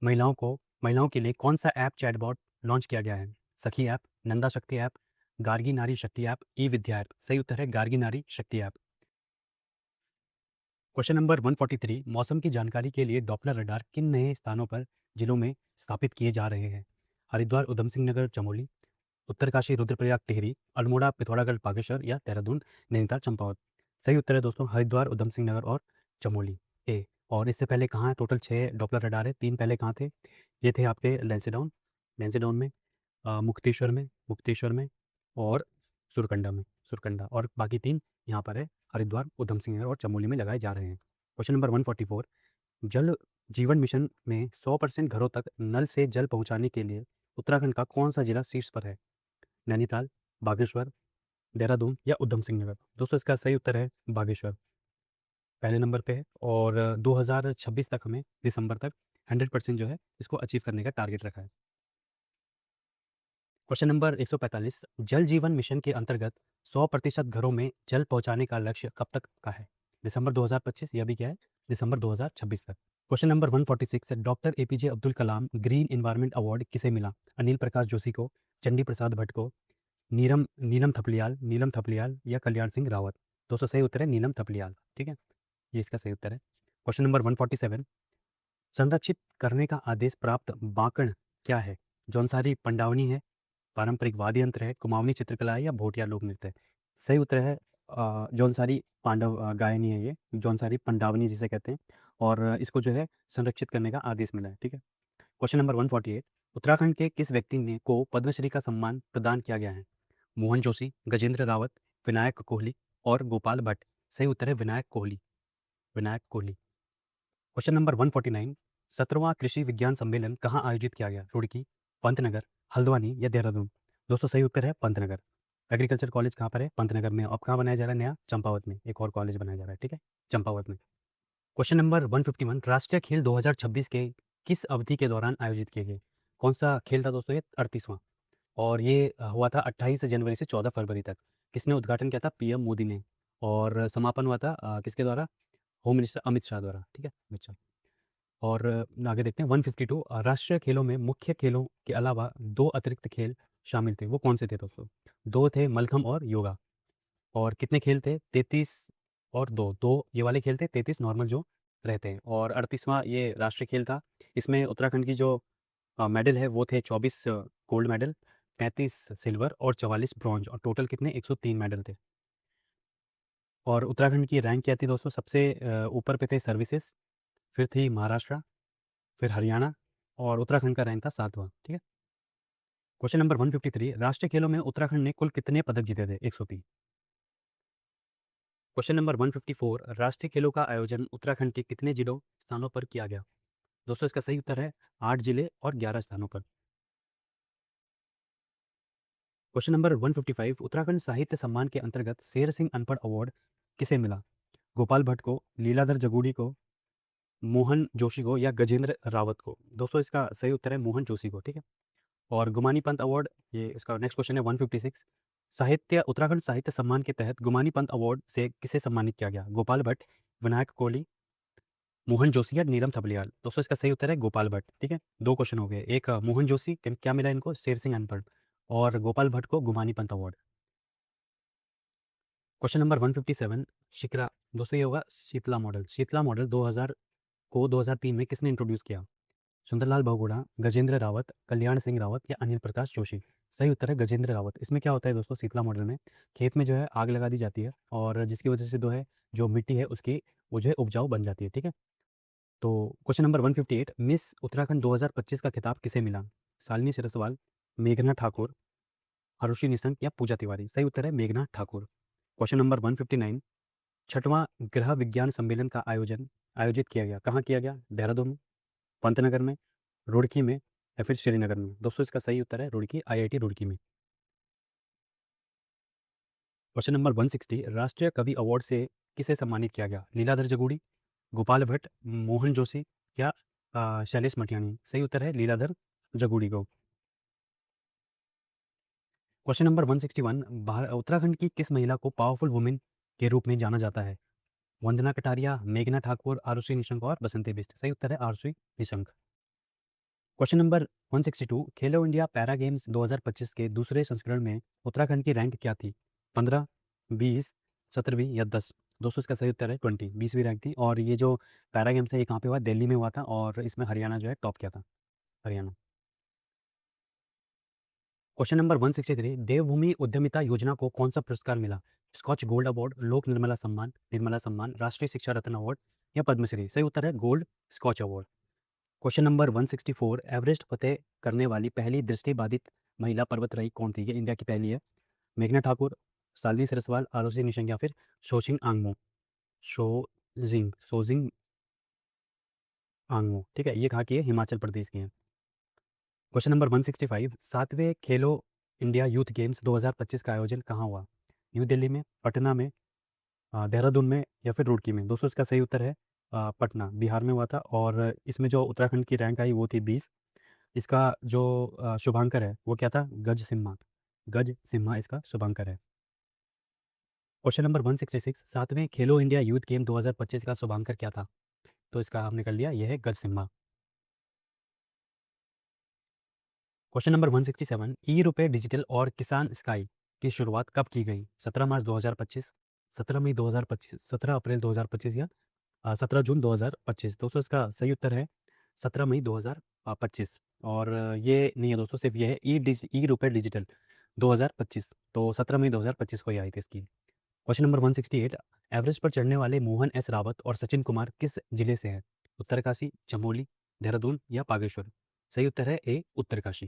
Speaker 1: महिलाओं के लिए कौन सा ऐप चैटबॉट लॉन्च किया गया है? सखी ऐप, नंदा शक्ति ऐप, गार्गी नारी शक्ति ऐप, ई विद्या ऐप? सही उत्तर है गार्गी नारी शक्ति ऐप। क्वेश्चन नंबर 143, मौसम की जानकारी के लिए डॉपलर रडार किन नए स्थानों पर जिलों में स्थापित किए जा रहे हैं? हरिद्वार, उधम सिंह नगर, चमोली, उत्तरकाशी, रुद्रप्रयाग, टिहरी, अल्मोड़ा, पिथौरागढ़, बागेश्वर या देहरादून, नैनीताल, चंपावत? सही उत्तर है दोस्तों हरिद्वार, उधम सिंह नगर और चमोली ए। और इससे पहले कहाँ है? टोटल 6 डॉपलर रडार है। 3 पहले कहाँ थे? ये थे आपके लेंसीडाउन में, मुक्तेश्वर में, और सुरकंडा में, सुरकंडा, और बाकी 3 यहाँ पर है हरिद्वार, उधम सिंह नगर और चमोली में लगाए जा रहे हैं। क्वेश्चन नंबर 144, जल जीवन मिशन में 100% घरों तक नल से जल पहुँचाने के लिए उत्तराखंड का कौन-सा जिला शीर्ष पर है? नैनीताल, बागेश्वर, देहरादून या उधम सिंह नगर? दोस्तों इसका सही उत्तर है बागेश्वर, पहले नंबर पे है, और 2026 तक हमें दिसंबर तक 100% जो है इसको अचीव करने का टारगेट रखा है। क्वेश्चन नंबर 145, जल जीवन मिशन के अंतर्गत 100% घरों में जल पहुंचाने का लक्ष्य कब तक का है? दिसंबर 2025, यह भी क्या है, दिसंबर 2026 तक। Question number 146, doctor APJ Abdul Kalam green environment award किसे मिला? अनिल प्रकाश जोशी को, चंडी प्रसाद भट्ट को, नीलम थपलियाल या कल्याण सिंह रावत? दोस्तों सही उत्तर है नीलम थपलियाल, ठीक है, ये इसका सही उत्तर है। क्वेश्चन नंबर 147, संरक्षित करने का आदेश प्राप्त बांकड़ क्या है? जौनसारी पंडावनी है, पारंपरिक वाद्य यंत्र है, कुमाऊनी चित्रकला है या भोटिया लोक नृत्य है? सही उत्तर है जौनसारी गायनी है ये, जौनसारी पंडावनी जिसे कहते हैं, और इसको जो है संरक्षित करने का आदेश मिला है, ठीक है। क्वेश्चन नंबर 148, उत्तराखंड के किस व्यक्ति ने को पद्मश्री का सम्मान प्रदान किया गया है? मोहन जोशी, गजेंद्र रावत, विनायक कोहली और गोपाल भट्ट? सही उत्तर है विनायक कोहली, विनायक कोहली। क्वेश्चन नंबर 149, 17वां कृषि विज्ञान सम्मेलन कहाँ आयोजित किया गया? रुड़की, पंतनगर, हल्द्वानी या देहरादून? दोस्तों सही उत्तर है पंतनगर। एग्रीकल्चर कॉलेज कहाँ पर है? पंतनगर में। अब कहाँ बनाया जा रहा है नया? चंपावत में एक और कॉलेज बनाया जा रहा है, ठीक है, चंपावत में। क्वेश्चन नंबर 151, राष्ट्रीय खेल 2026 के किस अवधि के दौरान आयोजित किए गए? कौन सा खेल था दोस्तों? ये 38वां, और ये हुआ था 28 जनवरी से 14 फरवरी तक। किसने उद्घाटन किया था? पीएम मोदी ने। और समापन हुआ था किसके द्वारा? होम मिनिस्टर अमित शाह द्वारा, ठीक है, अमित शाह। और आगे देखते हैं 152, राष्ट्रीय खेलों में मुख्य खेलों के अलावा 2 अतिरिक्त खेल शामिल थे, वो कौन से थे दोस्तों? 2 थे मलखम्ब और योगा। और कितने खेल थे? 33 और 2, 2 ये वाले खेल थे, 33 नॉर्मल जो रहते हैं, और 38वां ये राष्ट्रीय खेल था। इसमें उत्तराखंड की जो मेडल है वो थे 24 गोल्ड मेडल, 35 सिल्वर और 44 ब्रॉन्ज, और टोटल कितने? 103 मेडल थे। और उत्तराखंड की रैंक क्या थी दोस्तों? सबसे ऊपर पे थे सर्विसेज, फिर थी महाराष्ट्र, फिर हरियाणा, और उत्तराखंड का रैंक था 7वां, ठीक है। क्वेश्चन नंबर 153, राष्ट्रीय खेलों में उत्तराखंड ने कुल कितने पदक जीते थे? 103। क्वेश्चन नंबर 154, राष्ट्रीय खेलों का आयोजन उत्तराखंड के कितने जिलों स्थानों पर किया गया? दोस्तों इसका सही उत्तर है 8 जिले और 11 स्थानों पर। क्वेश्चन नंबर 155, उत्तराखंड साहित्य सम्मान के अंतर्गत शेर सिंह अनपढ़ अवार्ड किसे मिला? गोपाल भट्ट को, लीलाधर जगूड़ी को, मोहन जोशी को या गजेंद्र रावत को? दोस्तों इसका सही उत्तर है मोहन जोशी को, ठीक है। और गुमानी पंत अवार्ड, ये इसका नेक्स्ट क्वेश्चन है 156, साहित्य उत्तराखंड साहित्य सम्मान के तहत गुमानी पंत अवार्ड से किसे सम्मानित किया गया? गोपाल भट्ट, विनायक कोहली, मोहन जोशी या नीलम थपलियाल? दोस्तों इसका सही उत्तर है गोपाल भट्ट, ठीक है। 2 क्वेश्चन हो गए, एक मोहन जोशी क्या मिला इनको? शेर सिंह अनपढ़, और गोपाल भट्ट को गुमानी Pant award. Question number 157, Shikra, दोस्तों ये होगा शीतला मॉडल। शीतला मॉडल 2000 को 2003 में किसने इंट्रोड्यूस किया? सुंदरलाल बहुगुणा, गजेंद्र रावत, कल्याण सिंह रावत या अनिल प्रकाश जोशी? सही उत्तर है गजेंद्र रावत। इसमें क्या होता है दोस्तों? शीतला मॉडल में खेत में जो है आग लगा दी जाती है, और जिसकी वजह से जो है जो मिट्टी है उसकी वो जो है उपजाऊ बन जाती है, ठीक है। तो क्वेश्चन नंबर 158, मिस उत्तराखंड 2025 का खिताब किसे मिला? शालिनी सिरसवाल, मेघना ठाकुर, हरुषि निशंक या पूजा तिवारी? सही उत्तर है मेघना ठाकुर। क्वेश्चन नंबर 159, छठवां गृह विज्ञान सम्मेलन का आयोजित किया गया, कहाँ किया गया? देहरादून में, पंतनगर में, रुड़की में या फिर श्रीनगर में? दोस्तों इसका सही उत्तर है रुड़की, आईआईटी रुड़की में। क्वेश्चन नंबर 160, राष्ट्रीय कवि अवार्ड से किसे सम्मानित किया गया? लीलाधर जगूड़ी, गोपाल भट्ट, मोहन जोशी या शैलेश मटियानी? सही उत्तर है लीलाधर जगूड़ी को। क्वेश्चन नंबर 161, उत्तराखंड की किस महिला को पावरफुल वुमेन के रूप में जाना जाता है? वंदना कटारिया, मेघना ठाकुर, आरुषि निशंक और बसंती बिष्ट? सही उत्तर है आरुषि निशंक। क्वेश्चन नंबर 162, खेलो इंडिया पैरा गेम्स 2025 के दूसरे संस्करण में उत्तराखंड की रैंक क्या थी? 15, 20, 17वीं या 10? दोस्तों इसका सही उत्तर है 20, 20वीं रैंक थी, और ये जो पैरा गेम्स है ये कहाँ पे हुआ? दिल्ली में हुआ था, और इसमें हरियाणा जो है टॉप किया था, हरियाणा। क्वेश्चन नंबर 163, देवभूमि उद्यमिता योजना को कौन सा पुरस्कार मिला? स्कॉच गोल्ड अवार्ड, लोक निर्मला सम्मान, राष्ट्रीय शिक्षा रत्न अवार्ड या पद्मश्री? सही उत्तर है gold Skoch award. Question number 164, Everest फतेह करने वाली पहली दृष्टिबाधित महिला पर्वतारोही कौन थी? ये इंडिया की पहली है। मेघना ठाकुर, शालिनी सरेसवाल, आरुषि निशंक या फिर शोशिंग आंगमो। शोजिंग आंगमो, ठीक है, ये कहाँ की है? हिमाचल प्रदेश की है। क्वेश्चन नंबर 165, 7वें खेलो इंडिया यूथ गेम्स 2025 का आयोजन कहाँ हुआ? न्यू दिल्ली में, पटना में, देहरादून में या फिर रुड़की में? दोस्तों इसका सही उत्तर है पटना, बिहार में हुआ था। और इसमें जो उत्तराखंड की रैंक आई वो थी 20। इसका जो शुभांकर है वो क्या था? गज सिम्हा। गज सिम्हा इसका शुभांकर है। क्वेश्चन नंबर 166, 7वें खेलो इंडिया यूथ गेम 2025 का शुभांकर क्या था? तो इसका आपने कर लिया, यह है गज सिम्हा। क्वेश्चन नंबर 167, ई रुपए डिजिटल और किसान स्काई की शुरुआत कब की गई? 17 मार्च 2025, 17 मई 2025, 17 अप्रैल 2025 या 17 जून 2025? दोस्तों इसका सही उत्तर है 17 मई 2025। और ये नहीं है दोस्तों, सिर्फ ये है ई रुपए डिजिटल 2025, तो 17 मई 2025 को ये आई थी इसकी। क्वेश्चन नंबर 168, एवरेस्ट पर चढ़ने वाले मोहन एस रावत और सचिन कुमार किस जिले से हैं? उत्तरकाशी, चमोली, देहरादून या बागेश्वर? सही उत्तर है ए, उत्तरकाशी।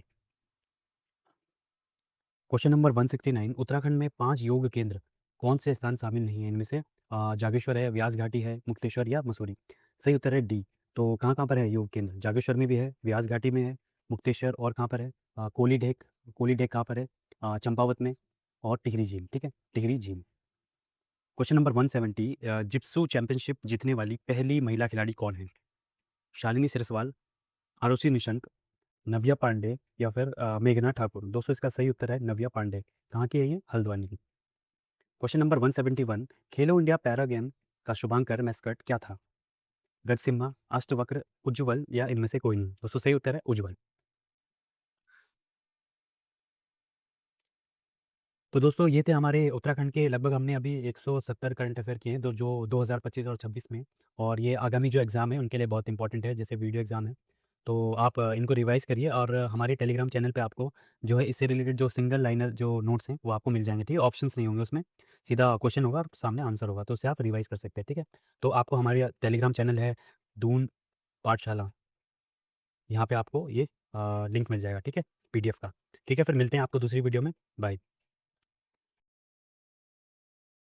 Speaker 1: क्वेश्चन नंबर 169, उत्तराखंड में 5 योग केंद्र कौन से स्थान शामिल नहीं है इनमें से? जागेश्वर है, व्यास घाटी है, मुक्तेश्वर या मसूरी? सही उत्तर है डी। तो कहाँ पर है योग केंद्र? जागेश्वर में भी है, व्यास घाटी में है, मुक्तेश्वर, और कहाँ पर है? कोली ढेक कहाँ पर है? चंपावत में, और टिहरी झील, ठीक है, टिहरी झील। क्वेश्चन नंबर 170, जिप्सू चैंपियनशिप जीतने वाली पहली महिला खिलाड़ी कौन है? शालिनी सिरसवाल, आरुषि निशंक, नव्या पांडे या फिर मेघना ठाकुर? दोस्तों इसका सही उत्तर है नव्या पांडे। कहाँ की है ये? हल्द्वानी की। क्वेश्चन नंबर 171, खेलो इंडिया पैरा गेम का शुभांकर मैस्कट क्या था? गजसिम्हा, अष्टवक्र, उज्ज्वल या इनमें से कोई नहीं? दोस्तों सही उत्तर है उज्ज्वल। तो दोस्तों ये थे हमारे उत्तराखंड के, लगभग हमने अभी 170 करंट अफेयर किए हैं जो 2025 और 26 में। और ये आगामी जो एग्ज़ाम है उनके लिए बहुत इंपॉर्टेंट है, जैसे वीडियो एग्ज़ाम है। तो आप इनको रिवाइज़ करिए, और हमारे टेलीग्राम चैनल पे आपको जो है इससे रिलेटेड जो सिंगल लाइनर जो नोट्स हैं वो आपको मिल जाएँगे, ठीक है? ऑप्शंस नहीं होंगे उसमें, सीधा क्वेश्चन होगा और सामने आंसर होगा, तो उससे आप रिवाइज़ कर सकते हैं, ठीक है? तो आपको हमारे टेलीग्राम चैनल है दून पाठशाला, यहाँ पे आपको ये लिंक मिल जाएगा, ठीक है? पीडीएफ का। ठीक है, फिर मिलते हैं आपको दूसरी वीडियो में। बाय।